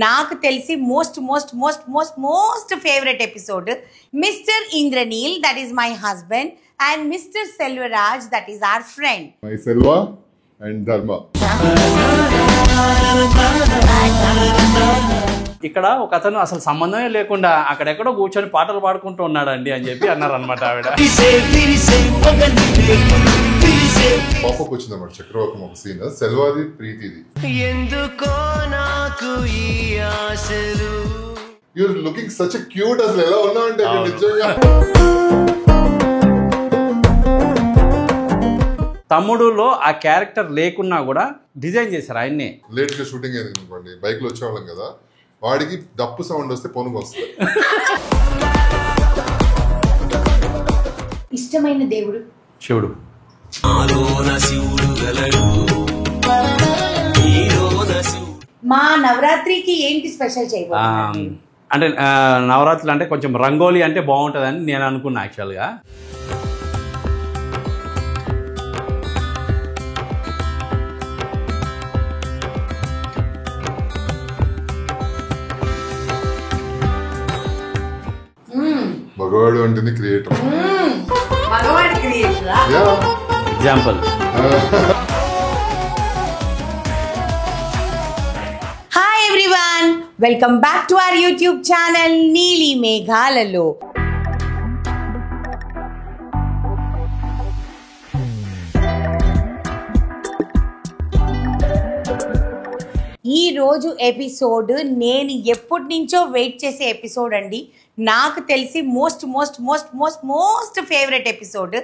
నాకు తెలిసి most favourite episode mister Indraneel, that is my husband, and mister Selvaraj, that is our friend. My Selva and ధర్మ. ఇక్కడ ఒక అతను అసలు సంబంధమే లేకుండా అక్కడెక్కడో కూర్చొని పాటలు పాడుకుంటూ ఉన్నాడండి అని చెప్పి అన్నారు అనమాట ఆవిడ. పాపకు వచ్చిందన్నమాట చక్రవర్తం ఒక సీన్, సెల్వాది ప్రీతిది. యూర్ లుకింగ్ సచ్ క్యూట్, అసలు ఎలా ఉన్నావంటే నిజంగా. తమ్ముడులో ఆ క్యారెక్టర్ లేకున్నా కూడా డిజైన్ చేశారు ఆయన్నే. లేట్ గా షూటింగ్ అయింది అనుకోండి, బైక్ లో వచ్చేవాళ్ళం కదా, వాడికి డప్పు సౌండ్ వస్తే పొనుగు వస్తుంది. ఇష్టమైన దేవుడు శివుడు. మా నవరాత్రికి ఏంటి స్పెషల్ చేయబోతున్నారు? అంటే నవరాత్రులు అంటే కొంచెం రంగోలీ అంటే బాగుంటుందని నేను అనుకున్నా యాక్చువల్గా. మగవాడు అంటేనే క్రియేటర్. మగవాడి క్రియేటరా? Example. Hi everyone, welcome back to our YouTube channel నీలి మేఘాలలో. ఈ రోజు ఎపిసోడ్ నేను ఎప్పటి నుంచో వెయిట్ చేసే ఎపిసోడ్ అండి. నాకు తెలిసి మోస్ట్ ఫేవరెట్ ఎపిసోడ్.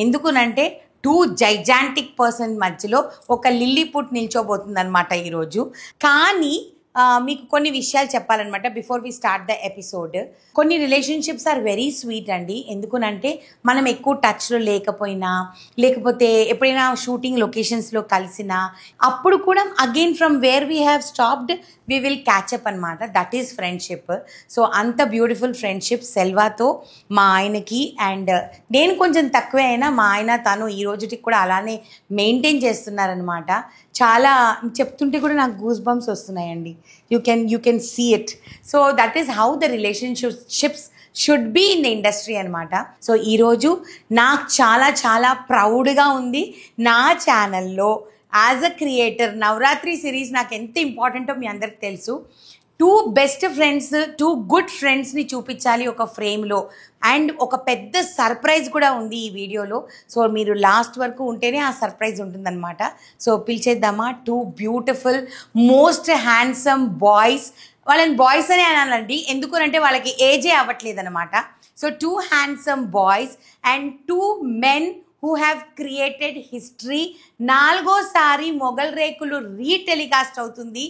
ఎందుకునంటే 2 జైజాంటిక్ పర్సన్ మధ్యలో ఒక లిల్లీపుట్ నిల్చోబోతుంది అనమాట ఈరోజు. కానీ మీకు కొన్ని విషయాలు చెప్పాలన్నమాట before we start the episode. కొన్ని రిలేషన్షిప్స్ ఆర్ వెరీ స్వీట్ అండి. ఎందుకునంటే మనం ఎక్కువ టచ్లో లేకపోయినా, లేకపోతే ఎప్పుడైనా షూటింగ్ లొకేషన్స్లో కలిసినా, అప్పుడు కూడా again from where we have stopped we will catch up అనమాట. That is friendship. సో అంత బ్యూటిఫుల్ ఫ్రెండ్షిప్ సెల్వాతో మా ఆయనకి. అండ్ నేను కొంచెం తక్కువే అయినా మా ఆయన తను ఈ రోజుకి కూడా అలానే మెయింటైన్ చేస్తున్నారనమాట. చాలా చెప్తుంటే కూడా నాకు గూస్ బంప్స్ వస్తున్నాయండి. You can see it. So that is how the relationships should be in the industry అనమాట. సో ఈరోజు నాకు చాలా ప్రౌడ్గా ఉంది. నా ఛానల్లో as a creator Navratri series నాకు ఎంత ఇంపార్టెంటో మీ అందరికి తెలుసు. 2 బెస్ట్ ఫ్రెండ్స్, 2 గుడ్ ఫ్రెండ్స్ని చూపించాలి ఒక ఫ్రేమ్లో. అండ్ ఒక పెద్ద సర్ప్రైజ్ కూడా ఉంది ఈ వీడియోలో. సో మీరు లాస్ట్ వరకు ఉంటేనే ఆ సర్ప్రైజ్ ఉంటుందన్నమాట. సో పిలిచేద్దామా 2 బ్యూటిఫుల్ మోస్ట్ హ్యాండ్సమ్ బాయ్స్. వాళ్ళని బాయ్స్ అనే అనాలండి, ఎందుకంటే వాళ్ళకి ఏజే అవ్వట్లేదు అనమాట. So 2 handsome boys and 2 men who have created history. 4సారి మొగల్ రేకులు రీటెలికాస్ట్ అవుతుంది.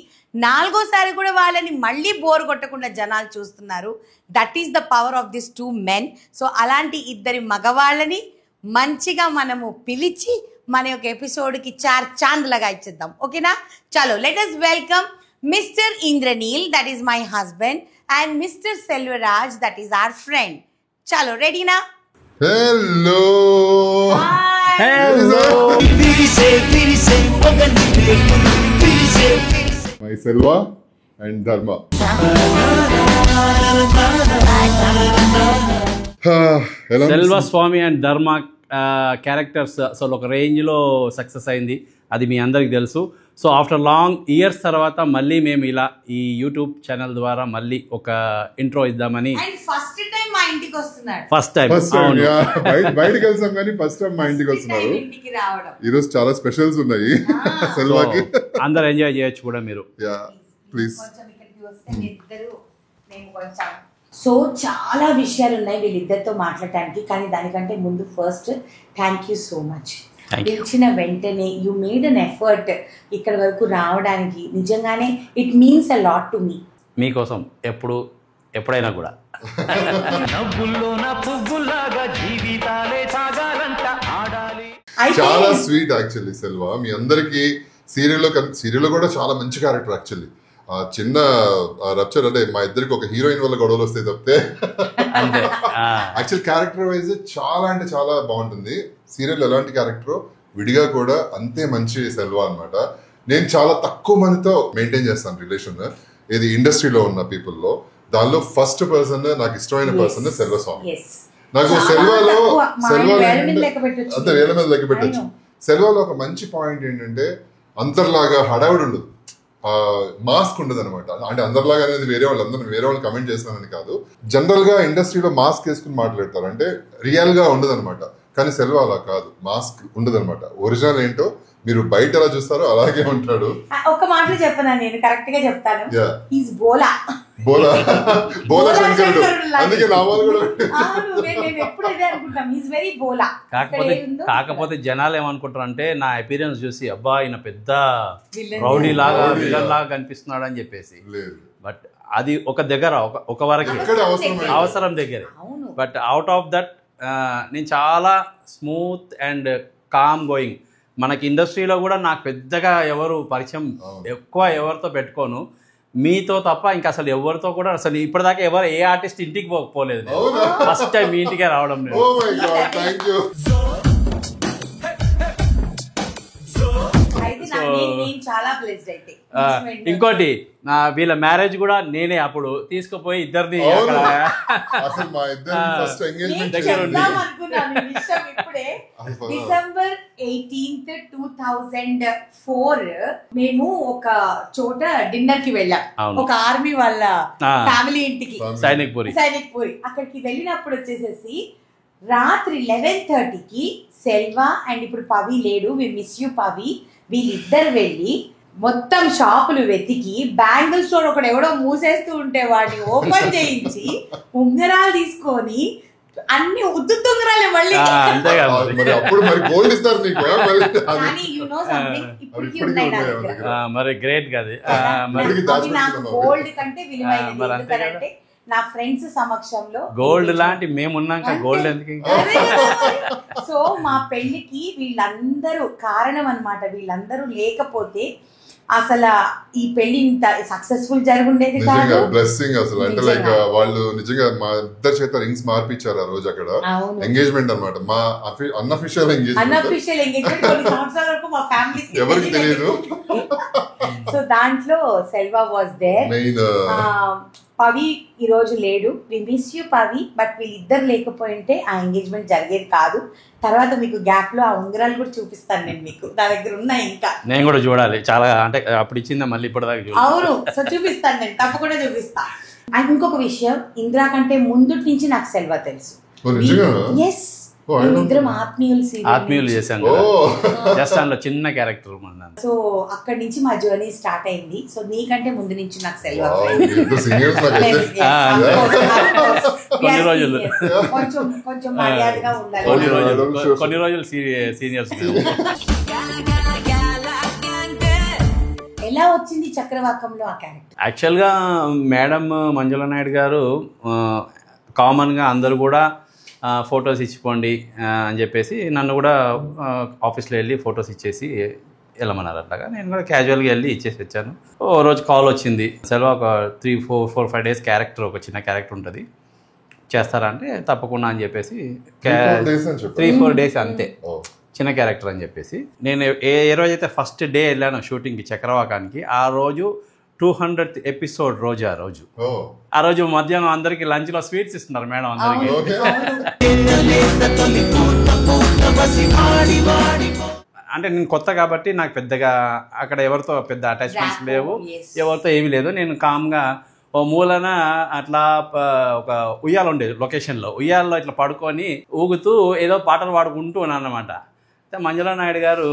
4సారి కూడా వాళ్ళని మళ్ళీ బోర్ కొట్టకుండా జనాలు చూస్తున్నారు. That is the power of this 2 men. So అలాంటి 2 మగవాళ్ళని మంచిగా మనము పిలిచి మన యొక్క ఎపిసోడ్కి 4 చాంద్లగా ఇచ్చేద్దాం. ఓకేనా? చలో let us welcome mister Indraneel, that is my husband, and mister Selvaraj, that is our friend. చలో రెడీనా? హలో. మై సెల్వా అండ్ ధర్మ. సెల్వ స్వామి అండ్ ధర్మ క్యారెక్టర్స్ అసలు ఒక రేంజ్లో సక్సెస్ అయింది, అది మీ అందరికి తెలుసు. సో ఆఫ్టర్ లాంగ్ ఇయర్స్ తర్వాత మళ్ళీ మేము ఇలా ఈ యూట్యూబ్ ఛానల్ ద్వారా మళ్ళీ ఒక ఇంట్రో ఇద్దామని. ఫస్ట్ టైం మా ఇంటికి వస్తున్నారు. బయటకు వెళ్తాం కానీ ఫస్ట్ టైం మా ఇంటికి వస్తున్నారు. ఈరోజు చాలా స్పెషల్స్ ఉన్నాయి సెల్వాకి. అందరు ఎంజాయ్ చేయొచ్చు కూడా మీరు. ప్లీజ్. సో చాలా విషయాలు ఉన్నాయి వీళ్ళిద్దరితో మాట్లాడటానికి. కానీ దానికంటే ముందు first thank you so much. పిలిచిన వెంటనే యూ మేడ్ అన్ ఎఫర్ట్ ఇక్కడ వరకు రావడానికి. నిజంగానే it means a lot to me. మీకోసం ఎప్పుడైనా కూడా. చాలా స్వీట్ యాక్చువల్లీ సెల్వా. మీ అందరికి సీరియల్లో కూడా చాలా మంచి క్యారెక్టర్ యాక్చువల్లీ. చిన్న రప్చర్ అంటే మా ఇద్దరికి ఒక హీరోయిన్ వల్ల గొడవలు వస్తాయి తప్పితే యాక్చువల్ క్యారెక్టర్ వైజ్ చాలా అంటే చాలా బాగుంటుంది. సీరియల్ ఎలాంటి క్యారెక్టర్ విడిగా కూడా అంతే మంచి సెల్వా అన్నమాట. నేను చాలా తక్కువ మందితో మెయింటైన్ చేస్తాను రిలేషన్, ఇది ఇండస్ట్రీలో ఉన్న పీపుల్లో. దానిలో ఫస్ట్ పర్సన్ నాకు ఇష్టమైన పర్సన్ సెల్వ స్వామి. నాకు సెల్వాలో అంతే వేల మీద లెక్క పెట్టచ్చు. సెల్వాలో ఒక మంచి పాయింట్ ఏంటంటే అందరిలాగా హడావుడి ఉండదు, మాస్క్ ఉండదు అనమాట. అంటే అందరిలాగా అనేది వేరే వాళ్ళు కమెంట్ చేస్తున్నారని కాదు, జనరల్ గా ఇండస్ట్రీలో మాస్క్ వేసుకుని మాట్లాడతారు, అంటే రియల్ గా ఉండదు అనమాట. కానీ సెల్వా అలా కాదు, మాస్క్ ఉండదు అనమాట. ఒరిజినల్ ఏంటో మీరు బయట ఎలా చూస్తారో అలాగే ఉంటాడు. ఒక మాటలో చెప్పనా, నేను కరెక్ట్ గా చెప్తాను, ఈజ్ బోలా బోలా బోలా శంకరుడు, అందుకే నామాలు కూడా కాకపోతే జనాలు ఏమనుకుంటారు అంటే నా అపీరియన్స్ చూసి అబ్బా ఈయన పెద్ద రౌడీ లాగా విలన్ లాగా కనిపిస్తున్నాడు అని చెప్పేసి. బట్ అది ఒక దగ్గర ఒక వరకు అవసరం దగ్గరే. బట్ అవుట్ ఆఫ్ దట్ నేను చాలా స్మూత్ అండ్ కామ్ గోయింగ్. మనకి ఇండస్ట్రీలో కూడా నాకు పెద్దగా ఎవరు పరిచయం ఎక్కువ ఎవరితో పెట్టుకోను, మీతో తప్ప ఇంకా అసలు ఎవరితో కూడా అసలు ఇప్పటిదాకా ఎవరు ఏ ఆర్టిస్ట్ ఇంటికి పోలేదు. ఫస్ట్ టైం మీ ఇంటికే రావడం లేదు. ఇంకోటి వీళ్ళ మ్యారేజ్ కూడా నేనే అప్పుడు తీసుకుపోయి ఇద్దరిని డిసెంబర్ 18th 2004 మేము ఒక చోట డిన్నర్ కి వెళ్ళాం, ఒక ఆర్మీ వాళ్ళ ఫ్యామిలీ ఇంటికి, సైనిక్ పూరి. అక్కడికి వెళ్ళినప్పుడు వచ్చేసేసి రాత్రి 11:30కి సెల్వా అండ్ ఇప్పుడు పవి లేడు, వి మిస్ యూ పవి, వీళ్ళిద్దరు వెళ్ళి మొత్తం షాపులు వెతికి బ్యాంగిల్ స్టోర్ ఒకడు ఎవడో మూసేస్తూ ఉంటే వాడిని ఓపెన్ చేయించి ఉంగరాలు తీసుకొని అన్ని ఉద్దు ఉంగరాలే మళ్ళీ. మరి గ్రేట్ కదా, నాకు గోల్డ్ కంటే విలువైనది. ఎందుకంటే నా ఫ్రెండ్స్ సమక్షంలో గోల్డ్ లాంటి మేమున్నాక గోల్డ్ ఎందుకు. సో మా పెళ్లికి వీళ్ళందరూ కారణం అన్నమాట. వీళ్ళందరూ లేకపోతే అసలు ఈ పెళ్లి ఇంత సక్సెస్ఫుల్ జరుగుండేది కాదు. బ్లెస్సింగ్ అసలు. అంటే లైక్ వాళ్ళు నిజంగా మా ఇద్దరు చేత రింగ్స్ మార్పించారు ఆ రోజు అక్కడ. ఎంగేజ్మెంట్ అన్నమాట, మా అన్అఫిషియల్ ఎంగేజ్మెంట్. కొన్ని సంవత్సరాల వరకు మా ఫ్యామిలీ ఎవరికి తెలియదు. సో దాంట్లో సెల్వా వాజ్ దేర్. పవి ఈ రోజు లేడు, we miss you Pavi. But వీళ్ళిద్దరు లేకపోయింటే ఆ ఎంగేజ్మెంట్ జరిగేది కాదు. తర్వాత మీకు గ్యాప్ లో ఆ ఉంగరాలు కూడా చూపిస్తాను నేను, మీకు నా దగ్గర ఉన్నాయి. ఇంకా నేను కూడా చూడాలి చాలా, అంటే అప్పుడు ఇచ్చిందా మళ్ళీ ఇప్పటిదాకా. అవును, సో చూపిస్తాను నేను, తప్పకుండా చూపిస్తా. అండ్ ఇంకొక విషయం, ఇందిరా కంటే ముందు నుంచి నాకు సెల్వా తెలుసు. ఎస్, ఇద్దరం ఆత్మీయులు చేశాను. జస్ట్ అందులో చిన్న క్యారెక్టర్. సో అక్కడి నుంచి మా జర్నీ స్టార్ట్ అయింది. సో నీకంటే ముందు నుంచి నాకు సెల్వా కొన్ని రోజులు కొంచెం మర్యాదగా ఉండాలి. కొన్ని రోజులు సీనియర్స్. ఎలా వచ్చింది చక్రవాకంలో ఆ క్యారెక్టర్? యాక్చువల్గా మేడం మంజుల నాయుడు గారు కామన్గా అందరూ కూడా ఫొటోస్ ఇచ్చిపోండి అని చెప్పేసి నన్ను కూడా ఆఫీస్లో వెళ్ళి ఫొటోస్ ఇచ్చేసి వెళ్ళమన్నారు. అట్లాగా నేను కూడా క్యాజువల్గా వెళ్ళి ఇచ్చేసి వచ్చాను. ఓ రోజు కాల్ వచ్చింది, సెల్వా ఒక 3-4-5 days క్యారెక్టర్, ఒక చిన్న క్యారెక్టర్ ఉంటుంది, చేస్తారా అంటే తప్పకుండా అని చెప్పేసి 3-4 days అంతే, చిన్న క్యారెక్టర్ అని చెప్పేసి. నేను ఏ రోజైతే ఫస్ట్ డే వెళ్ళాను షూటింగ్కి చక్రవాకానికి, ఆ రోజు 200th ఎపిసోడ్ రోజు. ఆ రోజు మధ్యాహ్నం అందరికి లంచ్ లో స్వీట్స్ ఇస్తున్నారు మేడం అందరికి. అంటే నేను కొత్త కాబట్టి నాకు పెద్దగా అక్కడ ఎవరితో పెద్ద అటాచ్మెంట్స్ లేవు, ఎవరితో ఏమీ లేదు. నేను కామ్గా ఓ మూలన అట్లా ఒక ఉయ్యాల ఉండేది లొకేషన్లో, ఉయ్యాలలో ఇట్లా పడుకొని ఊగుతూ ఏదో పాటలు పాడుకుంటూ ఉన్నాను అన్నమాట. మంజుల నాయుడు గారు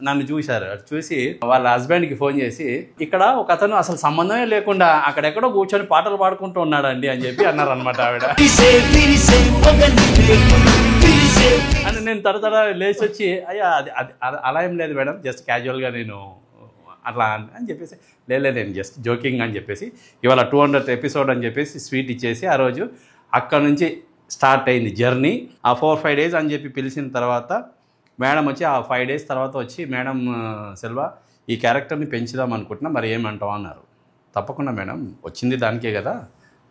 నన్ను చూశారు, చూసి వాళ్ళ హస్బెండ్కి ఫోన్ చేసి ఇక్కడ ఒక అతను అసలు సంబంధమే లేకుండా అక్కడెక్కడో కూర్చొని పాటలు పాడుకుంటూ ఉన్నాడండి అని చెప్పి అన్నారు అనమాట ఆవిడ. అని నేను తరతర లేచి వచ్చి అయ్యా అది అలా ఏం లేదు మేడం, జస్ట్ క్యాజువల్గా నేను అట్లా అని చెప్పేసి, లేదు నేను జస్ట్ జోకింగ్ అని చెప్పేసి ఇవాళ 200th ఎపిసోడ్ అని చెప్పేసి స్వీట్ ఇచ్చేసి ఆ రోజు అక్కడ నుంచి స్టార్ట్ అయింది జర్నీ. ఆ 4-5 days అని చెప్పి పిలిచిన తర్వాత మేడం వచ్చి ఆ 5 days తర్వాత వచ్చి, మేడం సెల్వా ఈ క్యారెక్టర్ని పెంచుదాం అనుకుంటున్నా, మరి ఏమంటావు అన్నారు. తప్పకుండా మేడం, వచ్చింది దానికే కదా,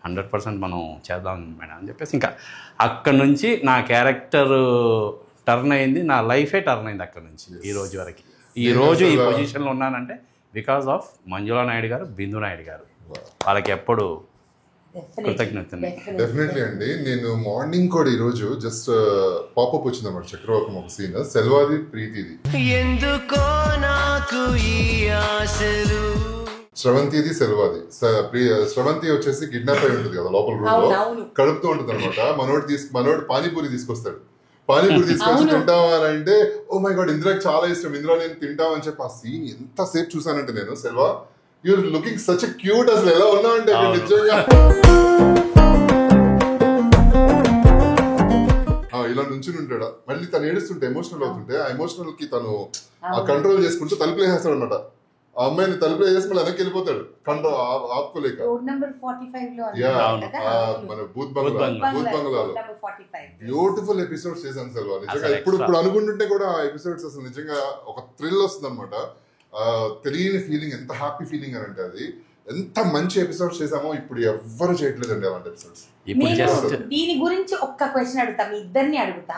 100% మనం చేద్దాం మేడం అని చెప్పేసి ఇంకా అక్కడ నుంచి నా క్యారెక్టర్ టర్న్ అయింది, నా లైఫే టర్న్ అయింది అక్కడ నుంచి ఈ రోజు వరకు. ఈ రోజు ఈ పొజిషన్లో ఉన్నానంటే బికాస్ ఆఫ్ మంజులా నాయుడు గారు, బిందు నాయుడు గారు. వాళ్ళకి ఎప్పుడు కృతజ్ఞత. డెఫినెట్లీ అండి. నేను మార్నింగ్ కూడా ఈరోజు జస్ట్ పాపప్ వచ్చింది అన్నమాట చక్రవాకం ఒక సీన్, సెల్వాది ప్రీతిది, శ్రవంతిది సెల్వాది. శ్రవంతి వచ్చేసి కిడ్నాప్ అయి ఉంటుంది కదా లోపల రూమ్ లో, కడుపుతూ ఉంటుంది అనమాట. మనోడు పానీపూరి తీసుకొస్తాడు. పానీపూరి తీసుకొచ్చి తింటావా అని అంటే, ఓ మై గాడ్ ఇందిరాకి చాలా ఇష్టం, ఇందిరా నేను తింటామని చెప్పి ఆ సీన్ ఎంతసేపు చూసానంటే నేను, Selva your looking such cute, అసలు ఎలా ఉన్నావు అంటే నిజంగా ఇలా నుంచి ఉంటాడు. మళ్ళీ తను ఏడుస్తుంటే ఎమోషనల్ అవుతుంటే ఆ ఎమోషనల్ కి తను ఆ కంట్రోల్ చేసుకుంటూ తలుపులు వేసేస్తాడు అనమాట. ఆ అమ్మాయిని తలుపులు వేసేసి మళ్ళీ వెనక్కి వెళ్ళిపోతాడు కంట్రోల్ ఆపుకోలేక. మన బూత్ బంగ్లాలో బ్యూటిఫుల్ ఎపిసోడ్స్ చేశాను సెల్వా. నిజంగా ఇప్పుడు అనుకుంటుంటే కూడా ఆ ఎపిసోడ్స్ అసలు నిజంగా ఒక థ్రిల్ వస్తుంది అనమాట. తెలియని ఫీలింగ్, ఎంత హ్యాపీ ఫీలింగ్ అని అంటే అది ఎంత మంచి ఎపిసోడ్స్ చేసామో ఇప్పుడు ఎవ్వరు చేయట్లేదండి అలాంటి ఎపిసోడ్స్. దీని గురించి ఒక్క క్వశ్చన్ అడుగుతా, మీ ఇద్దరిని అడుగుతా,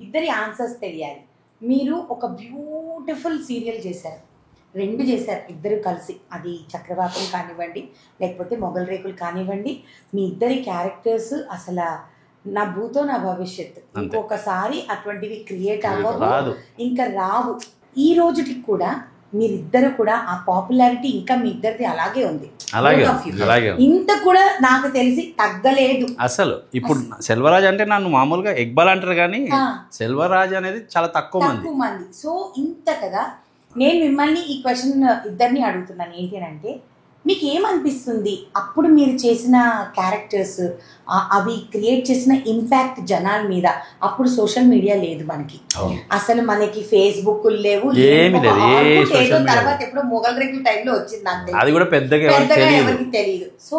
ఇద్దరి ఆన్సర్స్ తెలియాలి. మీరు ఒక బ్యూటిఫుల్ సీరియల్ చేశారు, 2 చేశారు ఇద్దరు కలిసి, అది చక్రవాకం కానివ్వండి లేకపోతే మొగల్ రేకులు కానివ్వండి. మీ ఇద్దరి క్యారెక్టర్స్ అసలు నా భూతో నా భవిష్యత్, ఇంకొకసారి అటువంటివి క్రియేట్ అవ్వవు, ఇంకా రావు. ఈ రోజుకి కూడా మీరిద్దరు కూడా ఆ పాపులారిటీ ఇంకా మీ ఇద్దరిది అలాగే ఉంది, ఇంత కూడా నాకు తెలిసి తగ్గలేదు అసలు. ఇప్పుడు సెల్వరాజ్ అంటే నన్ను మామూలుగా ఎగ్బాల్ అంటారు కానీ సెల్వరాజ్ అనేది చాలా తక్కువ మంది. సో ఇంత కదా. నేను మిమ్మల్ని ఈ క్వశ్చన్ ఇద్దరిని అడుగుతున్నాను, ఏంటి అని అంటే, మీకు ఏమనిపిస్తుంది అప్పుడు మీరు చేసిన క్యారెక్టర్స్, అవి క్రియేట్ చేసిన ఇంపాక్ట్ జనాల మీద? అప్పుడు సోషల్ మీడియా లేదు మనకి, అసలు మనకి ఫేస్బుక్ లేవు, తర్వాత ఎప్పుడో మొగల్ రేకుల టైంలో వచ్చింది, నాకు అది కూడా పెద్దగా ఎవరికి తెలియదు. సో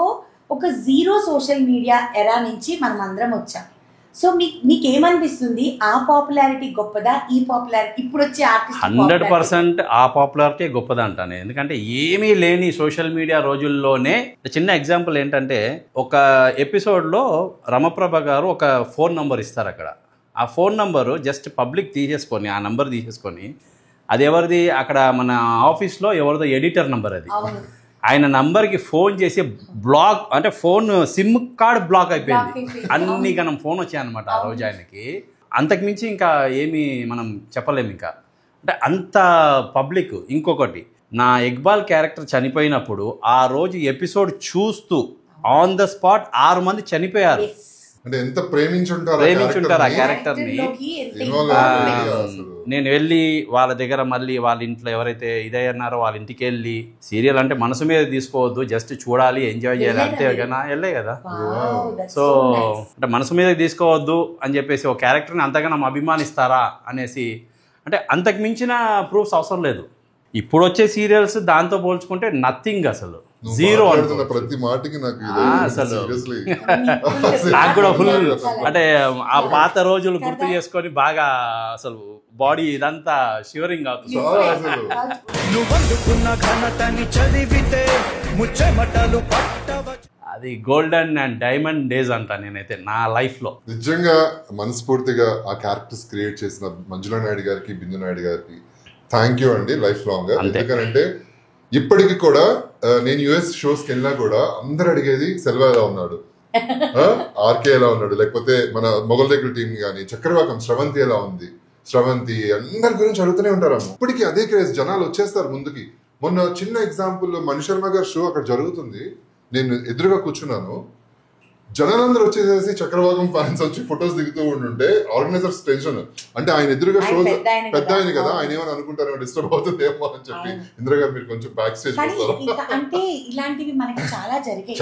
ఒక జీరో సోషల్ మీడియా ఎరా నుంచి మనం అందరం వచ్చాం. సో మీకేమనిపిస్తుంది, ఆ పాపులారిటీ గొప్పదా, ఈ పాపులారిటీ ఇప్పుడు వచ్చే ఆర్టిస్ట్? 100% ఆ పాపులారిటీ గొప్పదా అంటాను. ఎందుకంటే ఏమీ లేని సోషల్ మీడియా రోజుల్లోనే, చిన్న ఎగ్జాంపుల్ ఏంటంటే, ఒక ఎపిసోడ్లో రమప్రభ గారు ఒక ఫోన్ నంబర్ ఇస్తారు. అక్కడ ఆ ఫోన్ నంబరు జస్ట్ పబ్లిక్ తీసేసుకొని, ఆ నంబర్ తీసేసుకొని, అది ఎవరిది, అక్కడ మన ఆఫీస్లో ఎవరిదో ఎడిటర్ నంబర్ అది, ఆయన నంబర్కి ఫోన్ చేసి బ్లాక్, అంటే ఫోన్ సిమ్ కార్డ్ బ్లాక్ అయిపోయింది. అన్ని గణం ఫోన్ వచ్చాయన్నమాట ఆ రోజు ఆయనకి. అంతకుమించి ఇంకా ఏమీ మనం చెప్పలేము ఇంకా, అంటే అంత పబ్లిక్. ఇంకొకటి, నా ఎగ్బాల్ క్యారెక్టర్ చనిపోయినప్పుడు ఆ రోజు ఎపిసోడ్ చూస్తూ ఆన్ ద స్పాట్ 6 మంది చనిపోయారు. అంటే ఎంత ప్రేమించుంటారు ఆ క్యారెక్టర్ని. నేను వెళ్ళి వాళ్ళ దగ్గర, మళ్ళీ వాళ్ళ ఇంట్లో ఎవరైతే ఇదయ్యన్నారో వాళ్ళ ఇంటికి వెళ్ళి, సీరియల్ అంటే మనసు మీద తీసుకోవద్దు, జస్ట్ చూడాలి, ఎంజాయ్ చేయాలి అంతే కదా, వెళ్ళే కదా. సో అంటే మనసు మీద తీసుకోవద్దు అని చెప్పేసి ఒక క్యారెక్టర్ని అంతగానో అభిమానిస్తారా అనేసి, అంటే అంతకు మించిన ప్రూఫ్స్ అవసరం లేదు. ఇప్పుడు వచ్చే సీరియల్స్ దాంతో పోల్చుకుంటే నథింగ్, అసలు జీరో. ప్రతి మాటకి నాకు నాకు కూడా ఫుల్, అంటే ఆ పాత రోజులు గుర్తు చేసుకొని బాగా అసలు బాడీ ఇదంతా షివరింగ్ అవుతుంది. అది గోల్డెన్ అండ్ డైమండ్ డేస్ అంటా నేనైతే నా లైఫ్ లో. నిజంగా మనస్ఫూర్తిగా ఆ క్యారెక్టర్స్ క్రియేట్ చేసిన మంజులా నాయుడు గారికి, బిందు నాయుడు గారికి థ్యాంక్ యూ అండి లైఫ్ లాంగ్. ఎందుకంటే ఇప్పటికి కూడా నేను యుఎస్ షోస్కి వెళ్ళినా కూడా అందరు అడిగేది సెల్వా ఎలా ఉన్నాడు, ఆర్కే ఎలా ఉన్నాడు, లేకపోతే మన మొగల్ రేకుల టీం కానీ చక్రవాకం శ్రవంతి ఎలా ఉంది, శ్రవంతి అందరి గురించి అడుగుతూనే ఉంటారు. ఇప్పటికీ అదే క్రేజ్, జనాలు వచ్చేస్తారు ముందుకి. మొన్న చిన్న ఎగ్జాంపుల్, మణి శర్మ గారి షో అక్కడ జరుగుతుంది, నేను ఎదురుగా కూర్చున్నాను, జనాలందరూ వచ్చేసేసి చక్రవాకం ఫ్యాన్స్ వచ్చి ఫొటోస్ దిగుతూ ఉంటుంటే ఆర్గనైజర్స్ టెన్షన్, అంటే ఆయన ఎదురుగా షో పెద్ద ఆయన కదా, ఆయన ఏమని అనుకుంటారో, డిస్టర్బ్ అవుతుందేమో అని చెప్పి, ఇందిరా గారు మీరు కొంచెం బ్యాక్ స్టేజ్ వస్తారు. అంటే ఇలాంటివి మనకి చాలా జరిగాయి,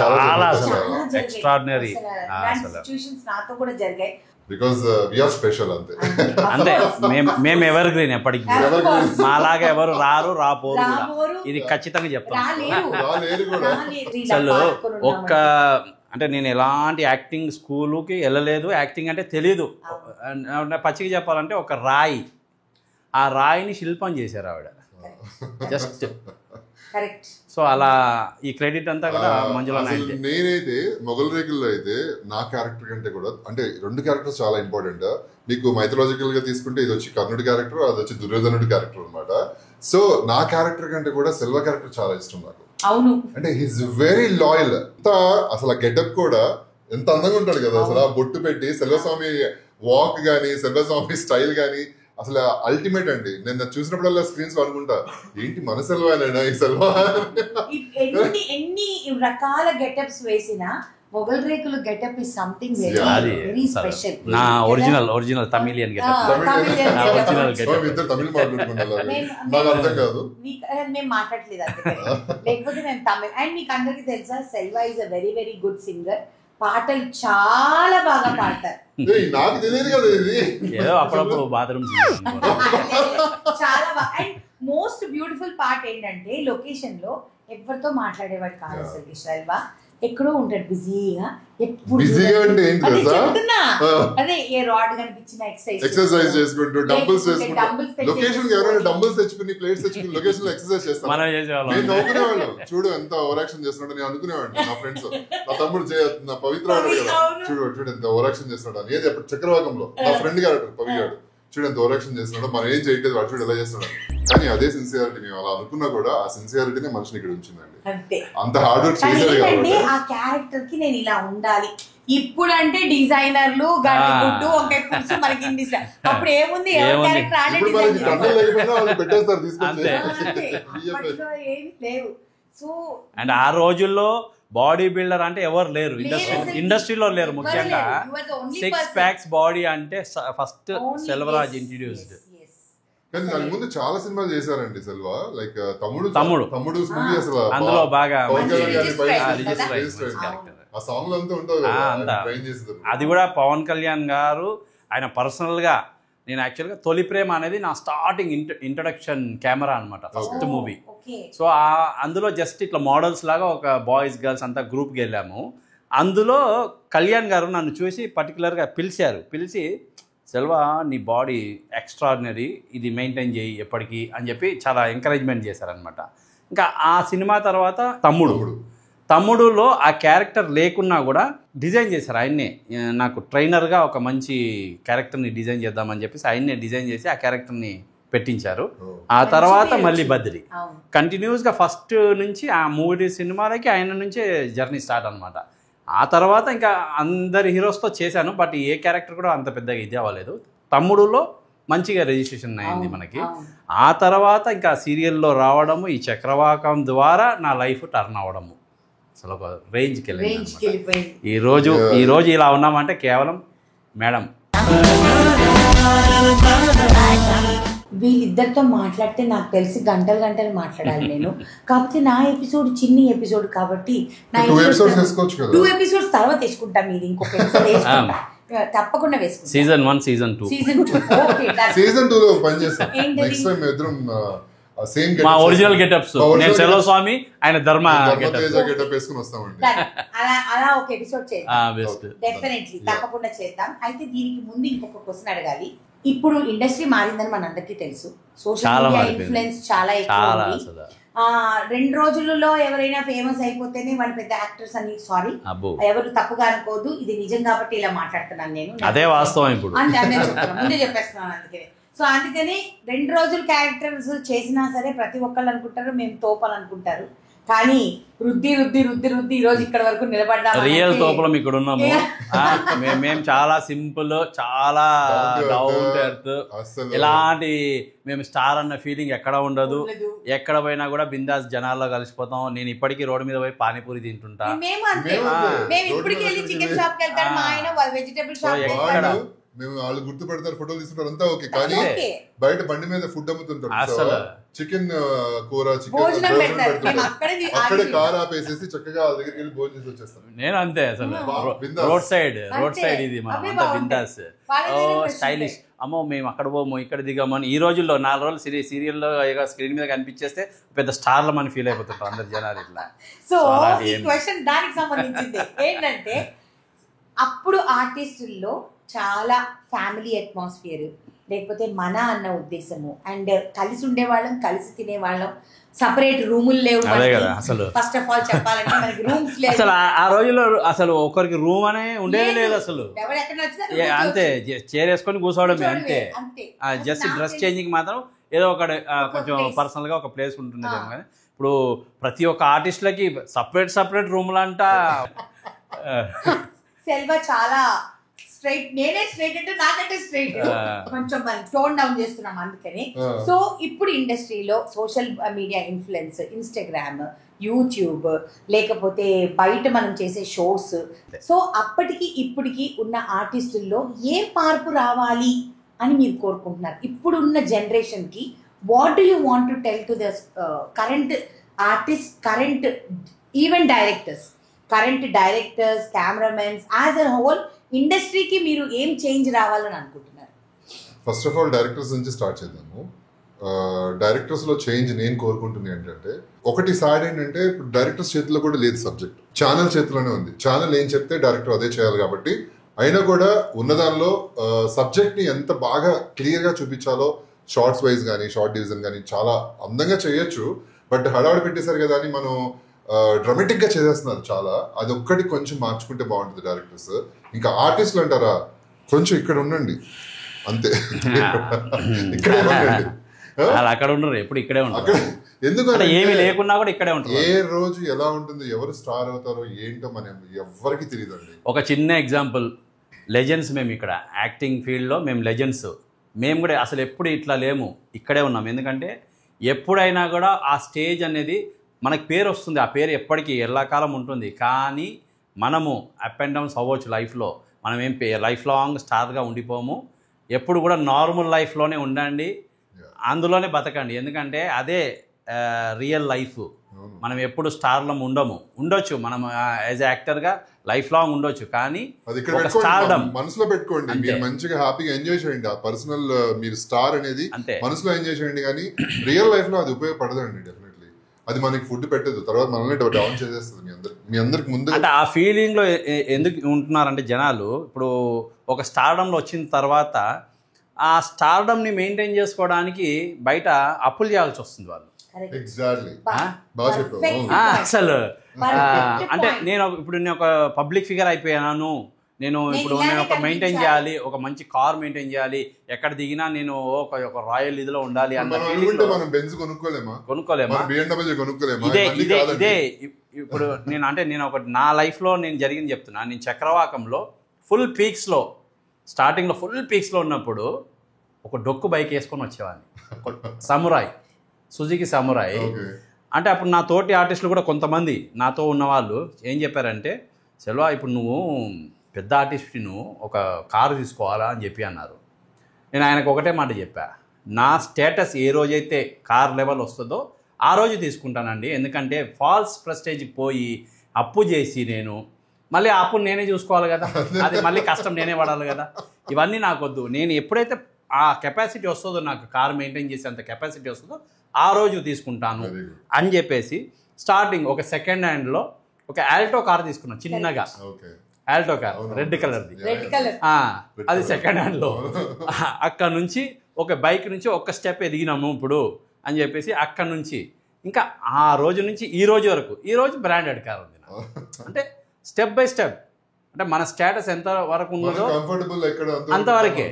ఎక్స్ట్రార్డినరీ సిచ్యుయేషన్స్ నాతో కూడా జరిగాయి. బికాజ్ వి ఆర్ స్పెషల్ అంతే. అంటే మేము ఎవర్ గ్రీన్, ఎప్పటికీ మాలాగా ఎవరు రారు, రాపోరు, ఇది ఖచ్చితంగా చెప్తాను. అసలు ఒక్క, అంటే నేను ఎలాంటి యాక్టింగ్ స్కూలుకి వెళ్ళలేదు, యాక్టింగ్ అంటే తెలీదు. పచ్చిగా చెప్పాలంటే ఒక రాయి, ఆ రాయిని శిల్పం చేశారు ఆవిడ. Just correct. సో అలా ఈ క్రెడిట్ అంతా కూడా మంజుల నాయుడు. నేనైతే మొగల్ రేకుల్లో అయితే నా క్యారెక్టర్ కంటే కూడా అంటే 2 క్యారెక్టర్స్ చాలా ఇంపార్టెంట్. మీకు మైథలాజికల్ గా తీసుకుంటే ఇది వచ్చి కర్ణుడి క్యారెక్టర్, అది వచ్చి దుర్యోధనుడి క్యారెక్టర్ అనమాట. సో నా క్యారెక్టర్ కంటే కూడా సెల్వ క్యారెక్టర్ చాలా ఇష్టం నాకు. అవును, అంటే హీస్ వెరీ లాయల్. అసలు ఆ గెటప్ కూడా ఎంత అందంగా ఉంటాడు కదా అసలు. ఆ బొట్టు పెట్టి సెల్వస్వామి వాక్ గానీ సెల్వస్వామి స్టైల్ గానీ అసలు అల్టిమేట్ అండి. నేను చూసినప్పుడల్లా స్క్రీన్స్ లో అనుకుంటా ఏంటి మన సెల్వానేనా ఈ సెల్వా. ఎన్ని రకాల గెటప్స్ వేసినా మొగల్ రేకులు getup is something very special. నా ఒరిజినల్ తమిళియన్ గెటప్. ఇద్దరు తమిళ మాట్లాడుకుంటారు, నాకు అర్థం కాదు. మేము మాట్లాడలేదు అందుకని, లేకపోతే మేము తమిళ్. అండ్ మీకు అందరికి తెలుసా Selva is a very very good singer. పాటలు చాలా బాగా పాడతారు. నాకు తెలియదు కదా ఇది. ఏదో అప్పుడప్పుడు బాత్రూమ్ చాలా బాగా. అండ్ మోస్ట్ బ్యూటిఫుల్ పార్ట్ ఏంటంటే లొకేషన్ లో ఎవరితో మాట్లాడేవాడు కాదు అసలు. సెల్వా ఎక్కడో ఉంటాడు బిజీగా. ఎప్పుడు అదే ఏ రాడ్ కనిపించిన ఎక్సర్సైజ్ చేసుకుంటూ డంబుల్స్ చేసుకుంటూ లొకేషన్ ఎవరైనా డంబుల్స్ తెచ్చుకుని ప్లేట్స్ తెచ్చుకుని లొకేషన్ లో ఎక్సర్సైజ్ చేస్తాను. నేను నవ్వుకునేవాళ్ళం, చూడు ఎంత ఓవర్ యాక్షన్ చేస్తున్నాడు. నేను అనుకునేవాడిని నా ఫ్రెండ్స్, నా తమ్ముడు నా పవిత్ర చూడు ఎంత ఓవర్ యాక్షన్ చేస్తున్నాడు అని. ఏది చక్రవాకంలో నా ఫ్రెండ్ క్యారెక్టర్ పవి గారు, చూడు ఎంత ఓవర్ యాక్షన్ చేస్తున్నాడు, మనం ఏం చేయట్లేదు వాడు చూడు ఎలా చేస్తున్నాడు. కానీ అదే సిన్సియారిటీ మేము అలా అనుకున్నా కూడా ఆ సిన్సియారిటీనే మనిషిని ఇక్కడ ఉంచిందండి. అంత హార్డ్ వర్క్ చేశారు కాబట్టి ఆ క్యారెక్టర్ కి నేను ఇలా ఉండాలి. ఇప్పుడు అంటే డిజైనర్లు గడ్డిగుడ్డు ఒక మనకి అప్పుడు ఏముంది పెట్టేస్తారు తీసుకొచ్చి ఏమి లేవు. సో అండ్ ఆ రోజుల్లో బాడీ బిల్డర్ అంటే ఎవరు లేరు ఇండస్ట్రీలో లేరు. ముఖ్యంగా 6 packs బాడీ అంటే ఫస్ట్ సెల్వరాజ్ ఇంట్రడ్యూస్డ్. కానీ దాని ముందు చాలా సినిమాలు చేశారండి సెల్వా. లైక్ తమ్ముడు మూవీ అసలు అందులో బాగా ఆ సాంగ్ అంతా ఉంటుంది. అది కూడా పవన్ కళ్యాణ్ గారు ఆయన పర్సనల్ గా. నేను యాక్చువల్గా తొలి ప్రేమ అనేది నా స్టార్టింగ్ ఇంట్రడక్షన్ కెమెరా అనమాట, ఫస్ట్ మూవీ. సో అందులో జస్ట్ ఇట్లా మోడల్స్ లాగా ఒక బాయ్స్ గర్ల్స్ అంతా గ్రూప్కి వెళ్ళాము. అందులో కళ్యాణ్ గారు నన్ను చూసి పర్టికులర్గా పిలిచి సెల్వా నీ బాడీ ఎక్స్ట్రాడినరీ, ఇది మెయింటైన్ చేయి ఎప్పటికీ అని చెప్పి చాలా ఎంకరేజ్మెంట్ చేశారనమాట. ఇంకా ఆ సినిమా తర్వాత తమ్ముడులో ఆ క్యారెక్టర్ లేకున్నా కూడా డిజైన్ చేశారు ఆయన్నే. నాకు ట్రైనర్గా ఒక మంచి క్యారెక్టర్ని డిజైన్ చేద్దామని చెప్పేసి ఆయన్నే డిజైన్ చేసి ఆ క్యారెక్టర్ని పెట్టించారు. ఆ తర్వాత మళ్ళీ బద్రి కంటిన్యూస్గా ఫస్ట్ నుంచి ఆ 3 సినిమాలకి ఆయన నుంచే జర్నీ స్టార్ట్ అనమాట. ఆ తర్వాత ఇంకా అందరి హీరోస్తో చేశాను, బట్ ఏ క్యారెక్టర్ కూడా అంత పెద్దగా ఇది అవ్వలేదు. తమ్ముడులో మంచిగా రిజిస్ట్రేషన్ అయింది మనకి. ఆ తర్వాత ఇంకా సీరియల్లో రావడము, ఈ చక్రవాకం ద్వారా నా లైఫ్ టర్న్ అవ్వడము అసలు ఒక రేంజ్కి వెళ్ళింది. ఈ రోజు ఇలా ఉన్నామంటే కేవలం మేడం. వీళ్ళిద్దరితో మాట్లాడితే నాకు తెలిసి గంటలు మాట్లాడాలి నేను. కాకపోతే నా ఎపిసోడ్ చిన్ని ఎపిసోడ్ కాబట్టి 2 ఎపిసోడ్స్ తర్వాత వేసుకుంటాం. మీరు ఇంకొక ఎపిసోడ్ తప్పకుండా వేసుకుంటాం. సీజన్ 1 సీజన్ 2 సీజన్ 2 లో పని చేస్తాం. నెక్స్ట్ టైం ఇద్దరం సేమ్ మా ఒరిజినల్ గెటప్స్, నేను సెల్వస్వామి, ఆయన ధర్మ గెటప్ వేసుకుని వస్తామండి. అలా ఒక ఎపిసోడ్ చేద్దాం, డెఫినెట్లీ తప్పకుండా చేద్దాం. అయితే దీనికి ముందు ఇంకొక క్వశ్చన్ అడగాలి. ఇప్పుడు ఇండస్ట్రీ మారిందని మనందరికీ తెలుసు. సోషల్ మీడియా ఇన్ఫ్లుయెన్స్ చాలా ఎక్కువ ఉంది. 2 రోజులలో ఎవరైనా ఫేమస్ అయిపోతేనే వాళ్ళు పెద్ద యాక్టర్స్ అని. సారీ, ఎవరు తప్పుగా అనుకోదు, ఇది నిజం కాబట్టి ఇలా మాట్లాడుతున్నాను నేను. అదే వాస్తవం. ఇప్పుడు ముందే చెప్పేస్తున్నాను. అందుకని సో అందుకని 2 రోజులు క్యారెక్టర్స్ చేసినా సరే ప్రతి ఒక్కళ్ళు అనుకుంటారు మేము తోపాలనుకుంటారు. కానీ రుద్ది ఈ రోజు ఇక్కడ వరకు నిలబడ్డా రియల్ తోపలం ఇక్కడ ఉన్నాము. మేము చాలా సింపుల్, చాలా డౌన్ టు ఎర్త్. ఇలాంటి మేము స్టార్ అన్న ఫీలింగ్ ఎక్కడ ఉండదు. ఎక్కడ పోయినా కూడా బిందాస్ జనాల్లో కలిసిపోతాం. నేను ఇప్పటికీ రోడ్డు మీద పోయి పానీపూరి తింటుంటా. మేము వాళ్ళు గుర్తుపెడతారు, ఫోటోలు తీసుకుంటారు, అంతా ఓకే. కానీ బయట బండి మీద ఫుడ్ అమ్ముతుంటారు, చికెన్ కూర, చికెన్ అక్కడే కార్ ఆపేసేసి చక్కగా వాళ్ళ దగ్గరికి వెళ్ళి భోజనం చేసి వచ్చేస్తాను. నేను అంతే అసలు. రోడ్ సైడ్ ఇది మనం అంతా బిందాస్, స్టైలిష్. అమ్మో మేము అక్కడ పోము ఇక్కడ దిగామని. ఈ రోజుల్లో 4 రోజులు సీరియల్లో స్క్రీన్ మీద కనిపించేస్తే పెద్ద స్టార్ల అని ఫీల్ అయిపోతుంటారు అందరు జనాలు ఇట్లా. సో ఈ క్వశ్చన్ దానికి సంబంధించింది ఏంటంటే, అప్పుడు ఆర్టిస్టుల్లో చాలా ఫ్యామిలీ అట్మాస్ఫియర్, లేకపోతే మన అన్న ఉద్దేశము. అండ్ కలిసి ఉండేవాళ్ళం, కలిసి తినేవాళ్ళం, సపరేట్ రూములు లేవు అసలు. ఫస్ట్ ఆఫ్ ఆల్ చెప్పాలంటే మనకి రూమ్స్ లేవు అసలు. ఆ రోజుల్లో అసలు ఒకరికి రూమ్ అనే ఉండేది లేదు అసలు. అంతే చేరేసుకొని కూర్చోవడమే అంతే. జస్ట్ డ్రెస్ చేంజింగ్ మాత్రం ఏదో ఒక కొంచెం పర్సనల్ గా ఒక ప్లేస్ ఉంటున్నది. కానీ ఇప్పుడు ప్రతి ఒక్క ఆర్టిస్ట్లకి సపరేట్ రూమ్లు అంట. సెల్వా చాలా స్ట్రైట్, నేనే స్ట్రైట్ అంటే నాకంటే స్ట్రైట్, కొంచెం మనం టోన్ డౌన్ చేస్తున్నాం అందుకని. సో ఇప్పుడు ఇండస్ట్రీలో social media influence, Instagram, YouTube, లేకపోతే బయట మనం చేసే షోస్, సో అప్పటికి ఇప్పటికి ఉన్న ఆర్టిస్టుల్లో ఏ మార్పు రావాలి అని మీరు కోరుకుంటున్నారు? ఇప్పుడున్న జనరేషన్కి what do you want to tell to the current artist, current even directors, cameramens, as a whole ఇండస్ట్రీకి మీరు ఏం చేంజ్ రావాలని అనుకుంటున్నారు? ఫస్ట్ ఆఫ్ ఆల్ డైరెక్టర్స్ నుంచి స్టార్ట్ చేద్దాము. డైరెక్టర్స్ లో చేంజ్ నేను కోరుకుంటుంది ఏంటంటే, ఒకటి సాడ్ ఏంటంటే ఇప్పుడు డైరెక్టర్స్ చేతిలో కూడా లేదు సబ్జెక్ట్, ఛానల్ చేతిలోనే ఉంది. ఛానల్ ఏం చెప్తే డైరెక్టర్ అదే చేయాలి. కాబట్టి అయినా కూడా ఉన్నదానిలో సబ్జెక్ట్ ని ఎంత బాగా క్లియర్ గా చూపించాలో, షార్ట్స్ వైజ్ కానీ షార్ట్ డివిజన్ కానీ చాలా అందంగా చేయొచ్చు. బట్ హడావిడి పెట్టేశారు కదా అని మనం డ్రామాటిక్ గా చేసేస్తున్నారు చాలా. అది ఒక్కటి కొంచెం మార్చుకుంటే బాగుంటుంది డైరెక్టర్స్. ఇంకా ఆర్టిస్టులు అంటారా, కొంచెం ఇక్కడ ఉండండి అంతే, ఇక్కడే ఉండండి. అక్కడ ఉండరు, ఎప్పుడు ఇక్కడే ఉంటారు. ఎందుకంటే ఏమి లేకున్నా కూడా ఇక్కడే ఉంటారు. ఏ రోజు ఎలా ఉంటుంది, ఎవరు స్టార్ అవుతారో ఏంటో మనం ఎవరికి తెలియదండి. ఒక చిన్న ఎగ్జాంపుల్, లెజెండ్స్. మేము ఇక్కడ యాక్టింగ్ ఫీల్డ్లో మేము లెజెండ్స్. మేము కూడా అసలు ఎప్పుడు ఇట్లా లేము, ఇక్కడే ఉన్నాం. ఎందుకంటే ఎప్పుడైనా కూడా ఆ స్టేజ్ అనేది మనకి పేరు వస్తుంది, ఆ పేరు ఎప్పటికీ ఎల్లకాలం ఉంటుంది. కానీ మనము అప్ అండ్ డౌన్స్ అవ్వచ్చు లైఫ్లో. మనం ఏం లైఫ్ లాంగ్ స్టార్గా ఉండిపోము. ఎప్పుడు కూడా నార్మల్ లైఫ్లోనే ఉండండి, అందులోనే బతకండి. ఎందుకంటే అదే రియల్ లైఫ్. మనం ఎప్పుడు స్టార్లో ఉండొచ్చు, మనం యాజ్ యాక్టర్గా లైఫ్ లాంగ్ ఉండొచ్చు. కానీ స్టార్డమ్ మనసులో పెట్టుకోండి, మీరు మంచిగా హ్యాపీగా ఎంజాయ్ చేయండి. ఆ పర్సనల్ మీరు స్టార్ అనేది మనసులో ఎంజాయ్ చేయండి. కానీ రియల్ లైఫ్ లో అది ఉపయోగపడదండి. డెఫినెట్లీ అది మనకి ఫుడ్ పెట్టదు, తర్వాత మనల్ని డౌన్ చేసేస్తుంది. మీ అందరికి ముందు అంటే ఆ ఫీలింగ్ లో ఎందుకు ఉంటున్నారంటే జనాలు, ఇప్పుడు ఒక స్టార్డమ్ లో వచ్చిన తర్వాత ఆ స్టార్డమ్ ని మెయింటైన్ చేసుకోవడానికి బయట అప్పులు చేయాల్సి వస్తుంది వాళ్ళు. ఎగ్జాక్ట్లీ అసలు అంటే నేను ఒక పబ్లిక్ ఫిగర్ అయిపోయాను, నేను ఒక మెయింటైన్ చేయాలి, ఒక మంచి కార్ మెయింటైన్ చేయాలి, ఎక్కడ దిగినా నేను ఒక రాయల్ ఇదిలో ఉండాలి అన్న ఫీలింగ్. కొనుక్కోలేమా? ఇదే ఇప్పుడు నేను ఒక నా లైఫ్ లో నేను జరిగింది చెప్తున్నా. నేను చక్రవాకంలో ఫుల్ పీక్స్లో ఉన్నప్పుడు ఒక డొక్కు బైక్ వేసుకొని వచ్చేవాడిని, సమురాయ్, సుజుకి సమురాయ్. అంటే అప్పుడు నా తోటి ఆర్టిస్టులు కూడా కొంతమంది నాతో ఉన్నవాళ్ళు ఏం చెప్పారంటే, సెల్వా ఇప్పుడు నువ్వు పెద్ద ఆర్టిస్ట్, నువ్వు ఒక కారు తీసుకోవాలా అని చెప్పి అన్నారు. నేను ఆయనకు ఒకటే మాట చెప్పా, నా స్టేటస్ ఏ రోజైతే కార్ లెవెల్ వస్తుందో ఆ రోజు తీసుకుంటానండి. ఎందుకంటే ఫాల్స్ ప్రెస్టేజ్ పోయి అప్పు చేసి నేను మళ్ళీ ఆ అప్పును నేనే చూసుకోవాలి కదా, అది మళ్ళీ కష్టం నేనే పడాలి కదా, ఇవన్నీ నాకొద్దు. నేను ఎప్పుడైతే ఆ కెపాసిటీ వస్తుందో, నాకు కార్ మెయింటైన్ చేసే అంత కెపాసిటీ వస్తుందో ఆ రోజు తీసుకుంటాను అని చెప్పేసి స్టార్టింగ్ ఒక సెకండ్ హ్యాండ్లో ఒక ఆల్టో కార్ తీసుకున్నాను, చిన్నగా ఆల్టో కార్, రెడ్ కలర్ది. అది సెకండ్ హ్యాండ్లో. అక్కడ నుంచి ఒక బైక్ నుంచి ఒక స్టెప్ ఎదిగినాము ఇప్పుడు అని చెప్పేసి అక్కడ నుంచి ఇంకా ఆ రోజు నుంచి ఈ రోజు వరకు, ఈ రోజు బ్రాండెడ్ కార్ ఉంది నాకు. అంటే స్టెప్ బై స్టెప్, అంటే మన స్టేటస్ ఎంత వరకు ఉన్నదో అంతవరకే.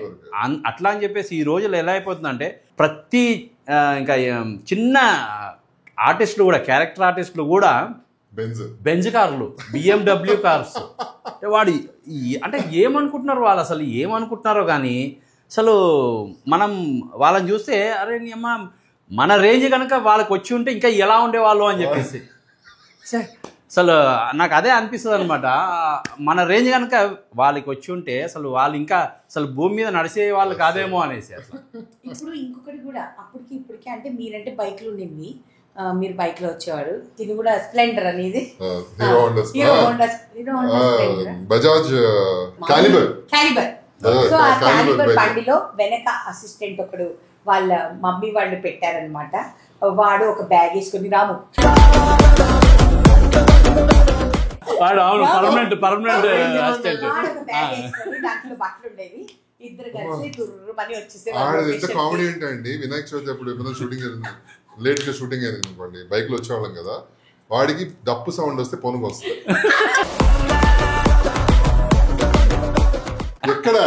అట్లా అని చెప్పేసి ఈ రోజుల్లో ఎలా అయిపోతుందంటే ప్రతి ఇంకా చిన్న ఆర్టిస్టులు కూడా, క్యారెక్టర్ ఆర్టిస్టులు కూడా బెంజ్ కార్లు, BMW కార్స్. వాడు అంటే ఏమనుకుంటున్నారు వాళ్ళు, అసలు ఏమనుకుంటున్నారో కానీ అసలు మనం వాళ్ళని చూస్తే అరే అమ్మ మన రేంజ్ కనుక వాళ్ళకి వచ్చి ఉంటే ఇంకా ఎలా ఉండేవాళ్ళు అని చెప్పేసి అసలు నాకు అదే అనిపిస్తుంది అనమాట. మన రేంజ్ కనుక వాళ్ళకి వచ్చి ఉంటే అసలు వాళ్ళు ఇంకా అసలు భూమి మీద నడిచే వాళ్ళు కాదేమో అనేసి. అట్లా ఇప్పుడు ఇంకొకటి కూడా అప్పటికి ఇప్పటికి, అంటే మీరంటే బైక్లు ఉండేవి, మీరు బైక్ లో వచ్చేవాడు, ఇది కూడా స్ప్లెండర్ అనేది బజాజ్ క్యాలిబర్. సో ఆ క్యాలిబర్ బండిలో వెనక అసిస్టెంట్ ఒకడు వాళ్ళ మమ్మీ వాళ్ళు పెట్టారనమాట. వాడు ఒక బ్యాగ్ వేసుకుని రాము పర్మనెంట్ దాంట్లో బట్టలు ఉండేవి. ఇద్దరు కలిసి తుర్రుమని వచ్చేసి ఆడది ఎంత కామెడీ అంటే అండి, వినాయక చవితి అప్పుడు ఎప్పుడైనా షూటింగ్ జరిగింది, లేట్ గా షూటింగ్ అయింది అనుకోండి, బైక్ లో వచ్చేవాళ్ళం కదా, వాడికి డప్పు సౌండ్ వస్తే పొనుగు వస్తుంది. ఎక్కడ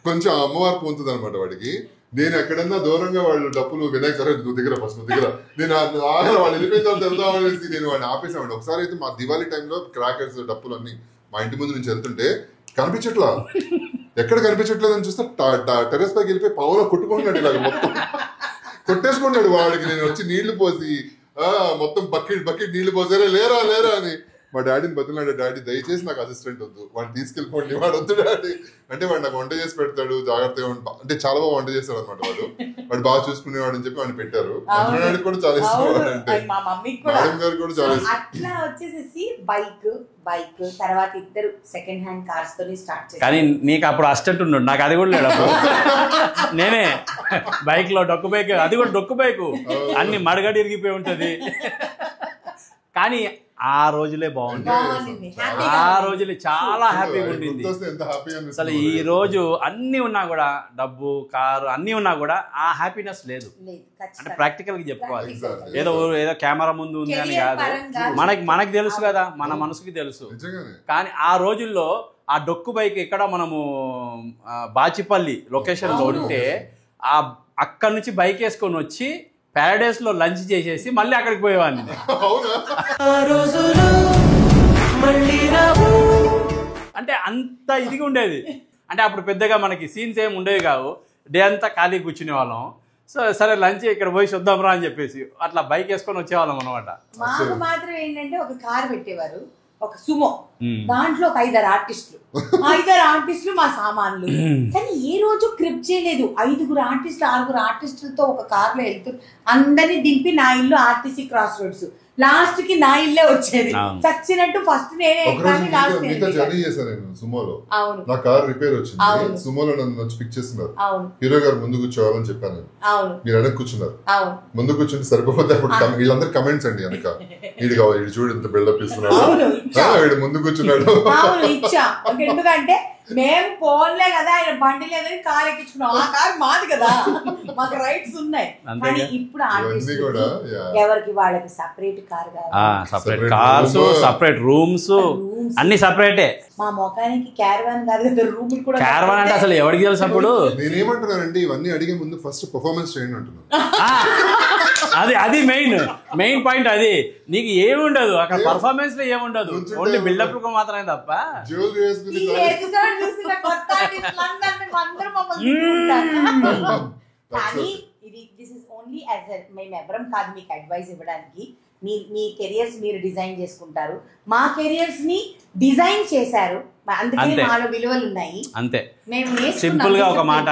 కొంచెం అమ్మవారు పొందుతుంది అనమాట వాడికి. నేను ఎక్కడన్నా దూరంగా వాళ్ళు డప్పులు వినాయక చవితి నువ్వు దగ్గర ఫస్ట్ నువ్వు దగ్గర, నేను ఆగల వాళ్ళు వెళ్ళిపోయిన తర్వాత వెళ్దాం అనేసి నేను వాడిని ఆపేసామండి. ఒకసారి అయితే మా దివాళీ టైంలో క్రాకర్స్ డప్పులు అన్ని మా ఇంటి ముందు నుంచి వెళ్తుంటే కనిపించట్లా, ఎక్కడ కనిపించట్లేదు అని చూస్తే టెరెస్ పైకి వెళ్ళిపోయి పవన్లో కొట్టుకుంటున్నాడు, ఇలాగ మొత్తం కొట్టేసుకున్నాడు. వాడికి నేను వచ్చి నీళ్లు పోసి మొత్తం బకెట్ నీళ్లు పోసారా లేరా లేరా అని మా డాడీని బతులాడు. డాడీ దయచేసి నాకు అసిస్టెంట్ వద్దు, వాడిని తీసుకెళ్ళిపోండి, వాడు వద్దు డాడీ అంటే వాడు నాకు వంట చేసి పెడతాడు జాగ్రత్తగా, అంటే చాలా బాగా వంట చేస్తాడు అనమాట వాడు బాగా చూసుకునేవాడు అని చెప్పి వాడిని పెట్టారు. డాడీ కూడా చాలా ఇష్టం అంటే, మేడం గారు కూడా చాలా ఇష్టం. అట్లా వచ్చేసేసి బైక్ తర్వాత ఇద్దరు సెకండ్ హ్యాండ్ కార్స్ తోని స్టార్ట్ చేశారు. కానీ నీకు అప్పుడు అసిస్టెంట్ ఉన్నాడు, నాకు అది కూడా లేడు అప్పుడు. నేనే బైక్ లో డొక్కు బైక్, అది కూడా డొక్కు బైక్, అన్ని మడగడి ఇరిగిపోయి ఉంటది. కానీ ఆ రోజులే బాగుంటుంది, ఆ రోజులే చాలా హ్యాపీగా ఉండింది. అసలు ఈ రోజు అన్ని ఉన్నా కూడా, డబ్బు కారు అన్ని ఉన్నా కూడా ఆ హ్యాపీనెస్ లేదు. అంటే ప్రాక్టికల్ గా చెప్పుకోవాలి, ఏదో కెమెరా ముందు ఉంది అని కాదు, మనకి తెలుసు కదా, మన మనసుకి తెలుసు. కానీ ఆ రోజుల్లో ఆ డొక్కు బైక్ ఇక్కడ మనము బాచిపల్లి లొకేషన్ లో ఉంటే అక్కడ నుంచి బైక్ వేసుకొని వచ్చి ప్యారడైస్ లో లంచ్ చేసేసి మళ్ళీ అక్కడికి పోయేవాడిని. అంటే అంత ఇదిగా ఉండేది. అంటే అప్పుడు పెద్దగా మనకి సీన్స్ ఏమి ఉండేవి కావు, డే అంతా ఖాళీ కూర్చునే వాళ్ళం. సో సరే లంచ్ ఇక్కడ పోయి చూద్దాం రా అని చెప్పేసి అట్లా బైక్ వేసుకొని వచ్చేవాళ్ళం అనమాట. మాకు మాత్రం ఏంటంటే ఒక కార్ పెట్టేవారు, ఒక సుమో, దాంట్లో ఒక 5 ఆర్టిస్టులు మా సామాన్లు. కానీ ఏ రోజు క్రిప్ చేయలేదు. 5 ఆర్టిస్టులు 6 ఆర్టిస్టులతో ఒక కార్ లో వెళ్తారు, అందరినీ దింపి నా ఇల్లు ఆర్టీసీ క్రాస్ రోడ్స్, లాస్ట్ కి నా ఇల్లే వచ్చేది. చచ్చినట్టు ఫస్ట్ నేనే జర్నీ చేశాను నేను సుమోలో. నా కార్ రిపేర్ వచ్చింది, సుమోలో నన్ను వచ్చి పిక్ చేస్తున్నారు. హీరో గారు ముందు కూర్చోవాలని చెప్పాను, మీరు వెనక కూర్చున్నారు. ముందు కూర్చుంటే సరిపోతే అప్పుడు వీళ్ళందరూ కమెంట్స్ అండి వెనక, వీడు కావాలి, వీడు చూడు ఎంత బిల్డప్ ఇస్తున్నాడు, వీడు ముందు కూర్చున్నాడు. ఎందుకంటే మేము ఫోన్లే కదా, ఆయన బండి లేదని కార్ ఎక్కించుకున్నాం, ఆ కార్ మాది కదా, మాకు రైట్స్ ఉన్నాయి. కానీ ఇప్పుడు ఎవరికి వాళ్ళకి సపరేట్ కార్ కావాలి, సపరేట్ కార్స్, సపరేట్ రూమ్స్, అన్ని సపరేటే. మా మొఖానికి క్యారవాన్ కాదు కదా, రూమ్ కూడా క్యారవాన్ అంటే అసలు ఎవరికి తెలుసు. అప్పుడు నేనేమంటున్నానండి, ఇవన్నీ అడిగే ముందు ఫస్ట్ పర్ఫార్మెన్స్ చేయండి అంటున్నాను. అది మెయిన్ పాయింట్. అది నీకు ఏముండదు అక్కడ, పర్ఫార్మెన్స్ లో ఏముండదు, ఓన్లీ బిల్డప్ మాత్రమే తప్ప. కానీ ఇది దిస్ ఇస్ ఓన్లీ యాజ్ మేము ఎవరం కాదు మీకు అడ్వైస్ ఇవ్వడానికి. మీ కెరియర్స్ మీరు డిజైన్ చేసుకుంటారు, మా కెరియర్స్ ని డిజైన్ చేశారు, అందుకే మాలో విలువలు ఉన్నాయి. అంతే, సింపుల్ గా ఒక మాట,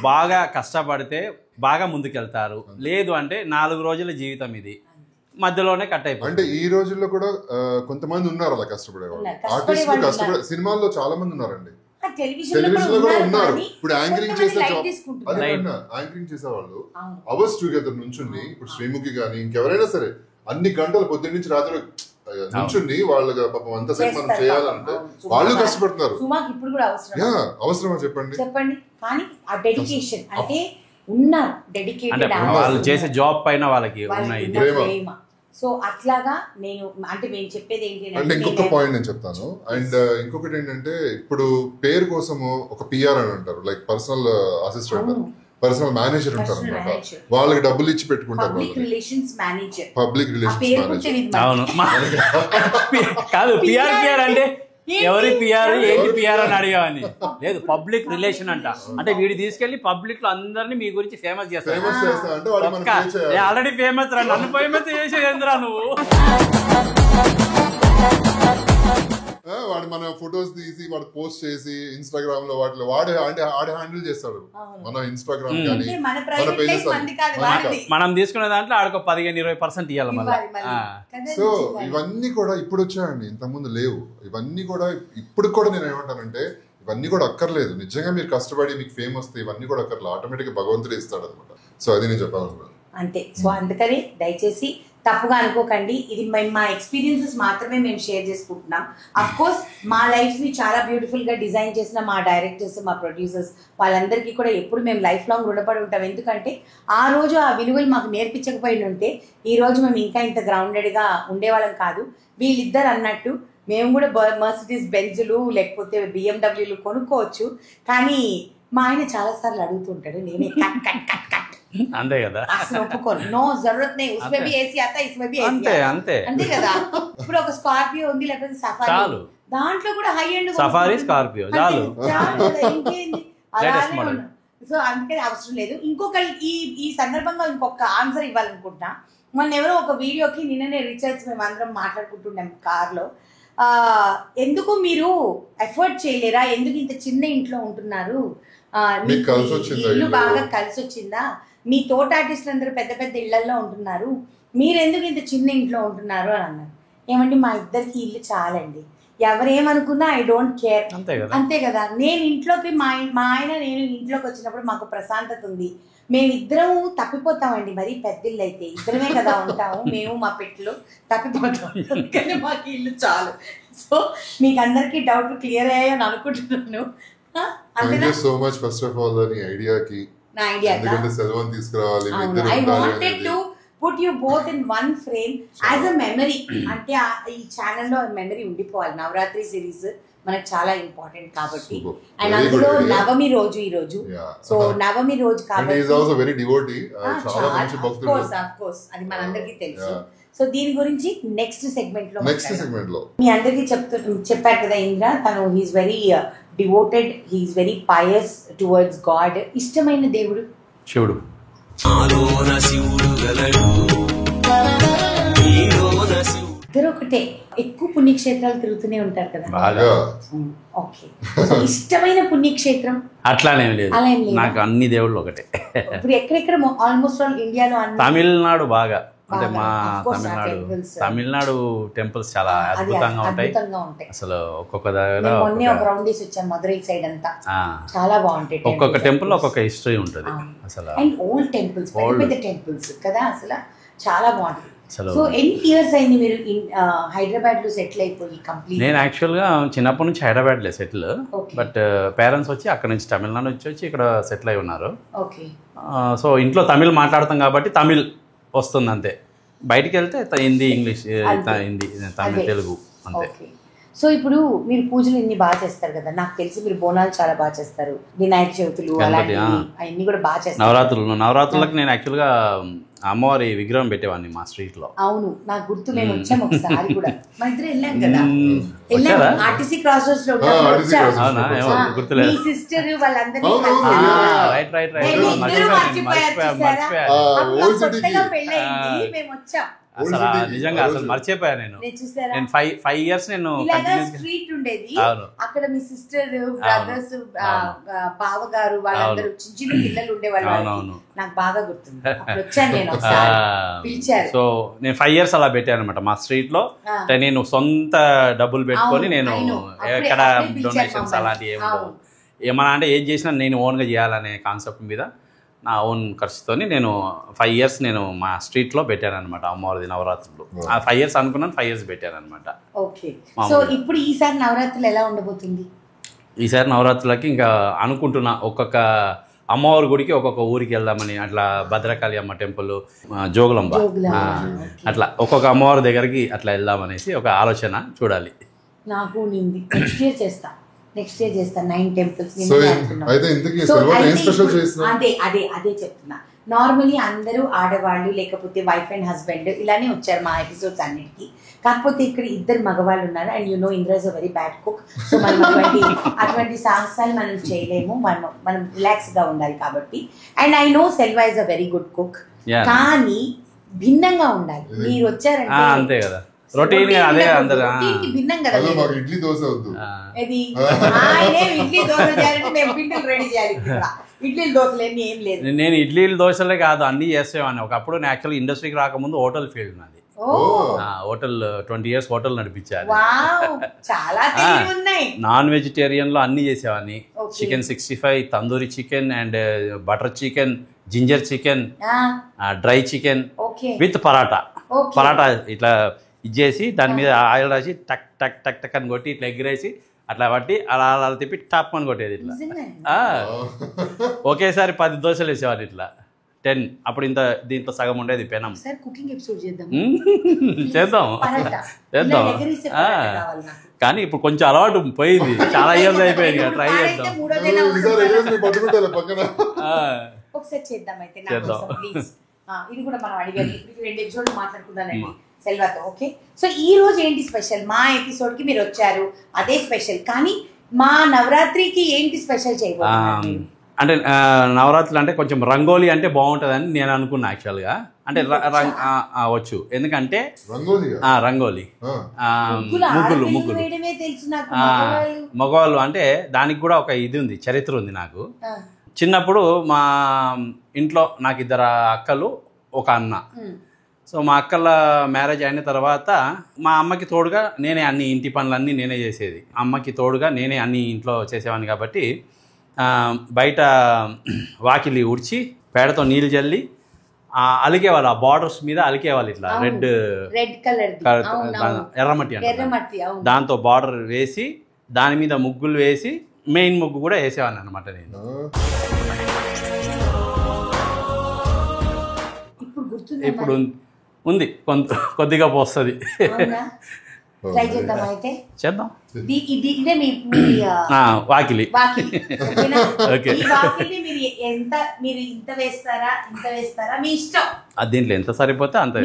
బాగా కష్టపడితే బాగా ముందుకెళ్తారు, లేదు అంటే 4 రోజుల జీవితం ఇది, మధ్యలోనే కట్ అయిపోయింది. అంటే ఈ రోజుల్లో కూడా కొంతమంది ఉన్నారు అలా కష్టపడేవాళ్ళు, ఆర్టిస్టులు కష్టపడే, సినిమాల్లో చాలా మంది ఉన్నారండి, టెలివిజన్ లో కూడా ఉన్నారు. ఇప్పుడు యాంకరింగ్ చేసేవాళ్ళు అవర్స్ టుగెదర్ నుంచుండి, ఇప్పుడు శ్రీముఖి గానీ ఇంకెవరైనా సరే అన్ని గంటలు పొద్దున్న నుంచి రాత్రి నుంచుండి వాళ్ళు పాపం అంతసేపు మనం చేయాలంటే వాళ్ళు కష్టపడుతున్నారు. అవసరమా చెప్పండి. కానీ ఆ డెడికేషన్ అంటే ఉన్నారు, డెడికేటెడ్ వాళ్ళు చేసే జాబ్ పైన వాళ్ళకి ప్రేమ. సో అట్లాగా నేను అంటే మేము చెప్పేది ఏంటి అంటే ఇంకొక పాయింట్ నేను చెప్తాను. అండ్ ఇంకొకటి ఏంటంటే, ఇప్పుడు పేరు కోసము ఒక పిఆర్ అని అంటారు, like personal assistant, personal manager ఉంటారు అనమాట, వాళ్ళకి డబ్బులు ఇచ్చి పెట్టుకుంటారు. పబ్లిక్ రిలేషన్స్ మేనేజర్ అవును కాదు, పిఆర్ అంటే ఎవరి పిఆర్ ఏంటి పిఆర్ అని అడిగావని లేదు, పబ్లిక్ రిలేషన్ అంట. అంటే వీడు తీసుకెళ్లి పబ్లిక్ లో అందరినీ మీ గురించి ఫేమస్ చేస్తాడు. ఆల్రెడీ ఫేమస్ రా, నన్ను ఫేమస్ చేసేదేంద్రా నువ్వు. వాడు మన ఫొటోస్ తీసి వాడు పోస్ట్ చేసి ఇన్స్టాగ్రామ్ లో వాటిలో వాడు హ్యాండిల్ చేస్తాడు మన ఇన్స్టాగ్రామ్ కానీ మన పేజెస్. మనం తీసుకునే దాంట్లో ఆడొక 15-20% ఇవ్వాలి మళ్ళీ. సో ఇవన్నీ కూడా ఇప్పుడు వచ్చాయండి, ఇంతకుముందు లేవు. ఇవన్నీ కూడా ఇప్పుడు కూడా నేను ఏమంటానంటే, ఇవన్నీ కూడా అక్కర్లేదు. నిజంగా మీరు కష్టపడి మీకు ఫేమ్ వస్తే ఇవన్నీ కూడా అక్కర్లేదు, ఆటోమేటిక్ గా భగవంతుడు ఇస్తాడు అనమాట. సో అది నేను చెప్పాలనుకున్నాను అంతే. సో అందుకని దయచేసి తప్పుగా అనుకోకండి, ఇది మేము మా ఎక్స్పీరియన్సెస్ మాత్రమే మేము షేర్ చేసుకుంటున్నాం. అఫ్ కోర్స్ మా లైఫ్ని చాలా బ్యూటిఫుల్గా డిజైన్ చేసిన మా డైరెక్టర్స్, మా ప్రొడ్యూసర్స్ వాళ్ళందరికీ కూడా ఎప్పుడు మేము లైఫ్ లాంగ్ రుణపడి ఉంటాం. ఎందుకంటే ఆ రోజు ఆ విలువలు మాకు నేర్పించకపోయి ఉంటే ఈ రోజు మేము ఇంకా ఇంత గ్రౌండెడ్గా ఉండేవాళ్ళం కాదు. వీళ్ళిద్దరు అన్నట్టు మేము కూడా మర్సిడీస్ బెంజులు లేకపోతే బిఎండబ్ల్యూలు కొనుక్కోవచ్చు, కానీ మా ఆయన చాలాసార్లు అడుగుతుంటాడు, నేనే కట్ కట్ కట్ కట్ అంతే కదా, అసలు ఒప్పుకోను. నో జరూరత్ నే ఉస్మే భీ ఏసీ ఆతా ఇస్మే భీ ఏసీ అంతే ఆతా. అంతే అంతే కదా. ఇప్పుడు ఒక స్కార్పియో ఉంది లేకపోతే సఫారీ, చాలు. దాంట్లో కూడా హై ఎండ్ సఫారీ స్కార్పియో చాలు. ఇంకేంది అలానే ఉన్నాం. సో అందుకని అవసరం లేదు. ఇంకొక ఈ సందర్భంగా ఇంకొక ఆన్సర్ ఇవ్వాలనుకుంటున్నా. మొన్న ఎవరో ఒక వీడియోకి నిన్ననే రీఛార్జ్ మేము అందరం మాట్లాడుకుంటున్నాం కార్లో, ఎందుకు మీరు ఎఫర్ట్ చేయలేరా, ఎందుకు ఇంత చిన్న ఇంట్లో ఉంటున్నారు, ఇల్లు బాగా కలిసి వచ్చిందా, మీ తోట ఆర్టిస్టులు అందరూ పెద్ద పెద్ద ఇళ్లలో ఉంటున్నారు, మీరెందుకు ఇంత చిన్న ఇంట్లో ఉంటున్నారు అని అన్నారు. ఏమండి మా ఇద్దరికి ఇల్లు చాలండి, ఎవరేమనుకున్నా ఐ డోంట్ కేర్. అంతే కదా. నేను ఇంట్లోకి మా ఆయన నేను ఇంట్లోకి వచ్చినప్పుడు మాకు ప్రశాంతత ఉంది. మేమిద్దరం తప్పిపోతామండి, మరి పెద్దిల్లు అయితే ఇద్దరమే కదా ఉంటాము, మేము మా పెట్టులు తప్పిపోతాం, అందుకని మాకు ఇల్లు చాలు. సో మీకు అందరికీ డౌట్లు క్లియర్ అయ్యాయని అనుకుంటున్నాను. So much first of all నీ ఐడియాకి, నా ఐడియా సెల్వన్ తీసుకురావాలి, I wanted to put you both in one frame as a memory. అంటే ఈ ఛానల్లో మెమరీ ఉండిపోవాలి. నవరాత్రి సిరీస్ మనకు చాలా ఇంపార్టెంట్ కాబట్టి, అండ్ అందులో నవమి రోజు ఈ రోజు, సో నవమి రోజు కాబట్టి అది మనందరికీ తెలుసు. సో దీని గురించి నెక్స్ట్ సెగ్మెంట్ లో మీ అందరికీ చెప్పారు కదా ఇంద్ర, తను he's very devoted, he's very pious towards god. ఇష్టమైన దేవుడు శివుడు. ఇద్దరు ఒకటే, ఎక్కువ పుణ్యక్షేత్రాలు తిరుగుతూనే ఉంటారు కదా. ఓకే, ఇష్టమైన పుణ్యక్షేత్రం అట్లానేం లేదు, నాకు అన్ని దేవుళ్ళు ఒకటే. ఇప్పుడు ఎక్కడెక్కడ ఆల్మోస్ట్ ఆల్ ఇండియాలో తమిళనాడు బాగా, అంటే మా తమిళనాడు టెంపుల్స్ చాలా అద్భుతంగా ఉంటాయి అసలు. ఒక్కొక్క దగ్గర మదురై సైడ్ అంతా చాలా బాగుంటాయి. ఒక్కొక్క టెంపుల్ ఒక్కొక్క హిస్టరీ ఉంటుంది అసలు. అండ్ ఓల్డ్ టెంపుల్స్, పెద్ద టెంపుల్స్ కదా అసలు, చాలా బాగుంటుంది. సో ఎన్ని ఇయర్స్ అయింది మీరు హైదరాబాద్ లో సెటిల్ అయిపోయి కంప్లీట్? నేను యాక్చువల్గా చిన్నప్పటి నుంచి హైదరాబాద్ లో సెటిల్, బట్ పేరెంట్స్ వచ్చి అక్కడ నుంచి తమిళనాడు వచ్చి ఇక్కడ సెటిల్ అయి ఉన్నారు. సో ఇంట్లో తమిళ్ మాట్లాడతాం కాబట్టి తమిళ్ వస్తుంది అంతే. బయటికి వెళ్తే హిందీ, ఇంగ్లీష్, హిందీ, తమిళ్, తెలుగు అంతే. సో ఇప్పుడు మీరు పూజలు ఇన్ని బాగా చేస్తారు కదా, నాకు తెలిసి మీరు బోనాలు చాలా బాగా చేస్తారు, వినాయక చవితులు అవన్నీ కూడా బాగా చేస్తారు. నవరాత్రులకు నేను యాక్చువల్గా అమ్మవారి విగ్రహం పెట్టేవాడిని మా స్ట్రీట్ లో. అవును, నాకు గుర్తు, మేము వచ్చాము ఒకసారి కూడా, మన ఇద్దరు వెళ్ళాం కదా, ఆర్టీసీ క్రాస్ రోడ్స్ లో గుర్తులేదు. సిస్టర్ వాళ్ళందరినీ మేము వచ్చాం. అసలు నిజంగా అసలు మర్చిపోయాను నేను 5 years నేను స్ట్రీట్ ఉండేది అక్కడ. మీ సిస్టర్, బ్రదర్స్, బావగారు వాళ్ళందరూ చిన్న చిన్న పిల్లలు ఉండేవాళ్ళు, నాకు బాగా గుర్తుంది. వచ్చాను నేను ఒకసారి, పిలిచారు. సో నేను 5 years అలా పెట్టాను అనమాట మా స్ట్రీట్ లో. నేను సొంత డబ్బులు పెట్టుకొని, నేను ఎక్కడ డొనేషన్స్ అలాంటివి ఏమన్నా అంటే ఏం చేసినా నేను ఓన్గా చేయాలనే కాన్సెప్ట్ మీద నా ఓన్ ఖర్చుతో నేను 5 years నేను మా స్ట్రీట్లో పెట్టాను అనమాట అమ్మవారిది నవరాత్రులు. 5 years అనుకున్నాను, 5 years పెట్టాను అనమాట. ఓకే, సో ఇప్పుడు ఈసారి నవరాత్రులు ఎలా ఉండబోతుంది? ఈసారి నవరాత్రులకి ఇంకా అనుకుంటున్నా, ఒక్కొక్క అమ్మవారి గుడికి ఒక్కొక్క ఊరికి వెళ్దామని. అట్లా భద్రకాళి అమ్మ టెంపుల్, జోగులంబ, అట్లా ఒక్కొక్క అమ్మవారి దగ్గరికి అట్లా వెళ్దామనేసి ఒక ఆలోచన. చూడాలి. నాకు నెక్స్ట్ ఇయర్ చేస్తా, నెక్స్ట్ ఇయర్ చేస్తాను 9 temples. అదే చెప్తున్నా. నార్మలీ అందరూ ఆడవాళ్ళు లేకపోతే వైఫ్ అండ్ హస్బెండ్ ఇలానే వచ్చారు మా ఎపిసోడ్స్ అన్నిటికీ. కాకపోతే ఇక్కడ ఇద్దరు మగవాళ్ళు ఉన్నారు, and you know Indra is a very bad cook. So మనం అటువంటి సాహసాలు మనం చేయలేము, మనం రిలాక్స్ గా ఉండాలి కాబట్టి. And I know Selva is a very good cook, కానీ భిన్నంగా ఉండాలి. మీరు వచ్చారంటే అంతే కదా, రొటీన్ అదే అందరూ భిన్నం కదా. ఇడ్లీ దోశ వద్దు, ఇడ్లీ దోశ చేయాలంటే మేము పిండిలు రెడీ చేయాలి. ఇడ్లీ దోశలు ఏం లేదు. నేను ఇడ్లీలు దోశలే కాదు అన్ని చేసేవాడిని ఒకప్పుడు. నేను యాక్చువల్గా ఇండస్ట్రీకి రాకముందు హోటల్ ఫీల్డ్ నాది. హోటల్ 20 years హోటల్ నడిపించాను. నాన్ వెజిటేరియన్ లో అన్ని చేసేవాడిని. Chicken 65, tandoori chicken and butter chicken, ginger chicken, dry chicken with paratha. Okay. Paratha ఇట్లా ఇచ్చేసి దాని మీద ఆయిల్ రాసి టక్ టక్ టక్ టక్ అని కొట్టి ఇట్లా ఎగిరేసి అట్లా పట్టి అలా అలా తిప్పి టాప్ అని కొట్టేది ఇట్లా. ఒకేసారి 10 దోశలు వేసేవాళ్ళు ఇట్లా 10. అప్పుడు దీంట్లో సగం ఉండేది పెనం. కుకింగ్ ఎపిసోడ్ చేద్దాం. చేద్దాం కానీ ఇప్పుడు కొంచెం అలవాటు పోయింది, చాలా ఇయర్స్ అయిపోయింది కదా, ట్రై చేద్దాం. ఒకసారి చేద్దాం అయితే ఇది కూడా మనం అడిగారు. ఇప్పుడు 2 ఎపిసోడ్లు మాట్లాడుకుందానండి సెల్వాతో. ఓకే, సో ఈ రోజు ఏంటి స్పెషల్? మా ఎపిసోడ్ కి మీరు వచ్చారు, అదే స్పెషల్. కానీ మా నవరాత్రికి ఏంటి స్పెషల్ చేయబోతున్నారు? అంటే నవరాత్రులు అంటే కొంచెం రంగోలీ అంటే బాగుంటుందని నేను అనుకున్నా యాక్చువల్గా. అంటే వచ్చు, ఎందుకంటే రంగోలీ ముగ్గులు మగవాళ్ళు అంటే దానికి కూడా ఒక ఇది ఉంది, చరిత్ర ఉంది. నాకు చిన్నప్పుడు మా ఇంట్లో నాకు 2 అక్కలు, ఒక అన్న. సో మా అక్కల మ్యారేజ్ అయిన తర్వాత మా అమ్మకి తోడుగా నేనే అన్ని ఇంటి పనులన్నీ నేనే చేసేది. అమ్మకి తోడుగా నేనే అన్ని ఇంట్లో చేసేవాడిని కాబట్టి బయట వాకిలి ఉడిచి పేడతో నీళ్ళు చల్లి అలికేవాళ్ళు. ఆ బార్డర్స్ మీద అలికేవాళ్ళు ఇట్లా రెడ్ కలర్ ఎర్రమట్టి అంటే దాంతో బార్డర్ వేసి దాని మీద ముగ్గులు వేసి మెయిన్ ముగ్గు కూడా వేసేవాడిని అనమాట నేను. ఇప్పుడు ఉంది, కొద్దిగా పోస్తుంది. చేద్దాం. వాకిలి దీంట్లో ఎంత సరిపోతే అంత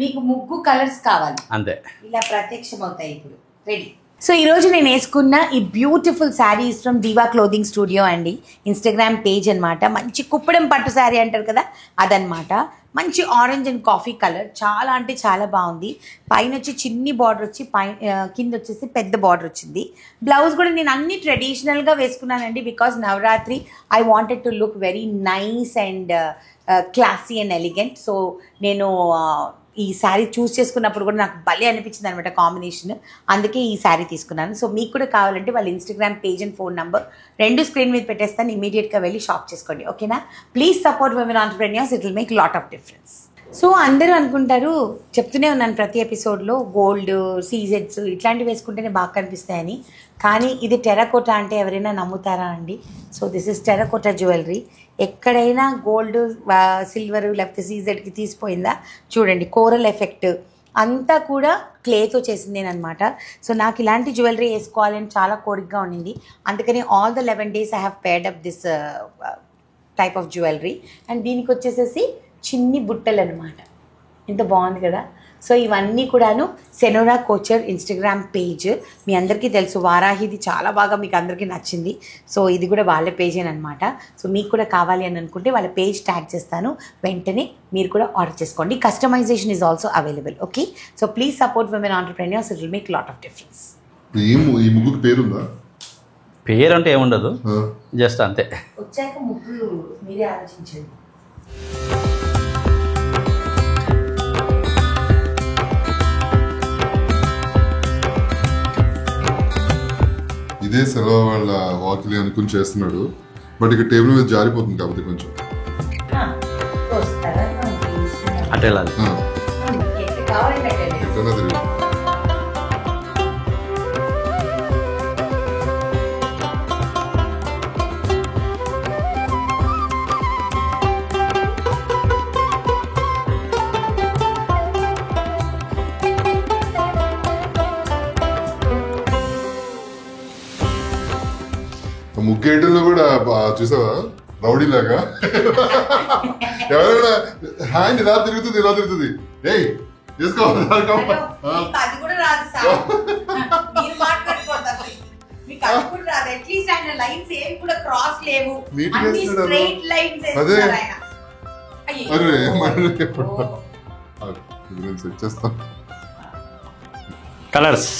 మీకు ముగ్గు కలర్స్ కావాలి అంతే, ఇలా ప్రత్యక్షం అవుతాయి. ఇప్పుడు రెడీ. సో ఈరోజు నేను వేసుకున్న ఈ beautiful sarees from Diva clothing studio అండి, ఇన్స్టాగ్రామ్ పేజ్ అనమాట. మంచి కుప్పడం పట్టు శారీ అంటారు కదా, అదనమాట. మంచి ఆరెంజ్ అండ్ కాఫీ కలర్, చాలా అంటే చాలా బాగుంది. పైన వచ్చి చిన్ని బార్డర్ వచ్చి కింద వచ్చేసి పెద్ద బార్డర్ వచ్చింది. బ్లౌజ్ కూడా నేను అన్ని ట్రెడిషనల్గా వేసుకున్నానండి, because Navratri I wanted to look very nice and classy and elegant. So నేను ఈ శారీ చూస్ చేసుకున్నప్పుడు కూడా నాకు భలే అనిపించింది అనమాట కాంబినేషన్, అందుకే ఈ శారీ తీసుకున్నాను. సో మీకు కూడా కావాలంటే వాళ్ళ Instagram page and phone number 2 screen మీద పెట్టేస్తాను, ఇమీడియట్గా వెళ్ళి షాప్ చేసుకోండి. ఓకేనా? Please support women entrepreneurs, it will make lot of difference. So అందరూ అనుకుంటారు, చెప్తూనే ఉన్నాను ప్రతి ఎపిసోడ్లో, గోల్డ్ సీజెడ్స్ ఇట్లాంటివి వేసుకుంటేనే బాగా కనిపిస్తాయని. కానీ ఇది టెరాకోటా అంటే ఎవరైనా నమ్ముతారా అండి? So this is terracotta jewellery. ఎక్కడైనా గోల్డ్ సిల్వర్ లేకపోతే సీజెడ్కి తీసిపోయిందా చూడండి, కోరల్ ఎఫెక్ట్ అంతా కూడా క్లేతో చేసిందేనమాట. సో నాకు ఇలాంటి జ్యువెలరీ వేసుకోవాలని చాలా కోరికగా ఉండింది, అందుకని all the 11 days I have paired up this type of jewellery. And దీనికి వచ్చేసేసి చిన్ని బుట్టలు అనమాట, ఇంత బాగుంది కదా. సో ఇవన్నీ కూడాను సెనోరా కోచర్ ఇన్స్టాగ్రామ్ పేజ్, మీ అందరికీ తెలుసు వారాహిది చాలా బాగా మీకు అందరికీ నచ్చింది. సో ఇది కూడా వాళ్ళ పేజేనమాట. సో మీకు కూడా కావాలి అని అనుకుంటే వాళ్ళ పేజ్ ట్యాగ్ చేస్తాను, వెంటనే మీరు కూడా ఆర్డర్ చేసుకోండి. Customisation is also available. Okay, so please support women entrepreneurs, it will make lot of difference. ఈ ముగ్గుకి పేరుందా? పేరు అంటే ఏముండదు, జస్ట్ అంతే. వచ్చాక ముగ్గులు మీరే ఆలోచించండి. ఇదే సెలవు వాళ్ళ వాకిలి అనుకుని చేస్తున్నాడు, బట్ ఇక టేబుల్ మీద జారిపోతుంది కాబట్టి కొంచెం అటే ముగ్గేయడంలో కూడా చూసావా రౌడీ లాగా, ఎవరైనా హ్యాండ్ ఇలా తిరుగుతుంది ఏయ్ తీసుకోవాలి. చేస్తాం కలర్స్.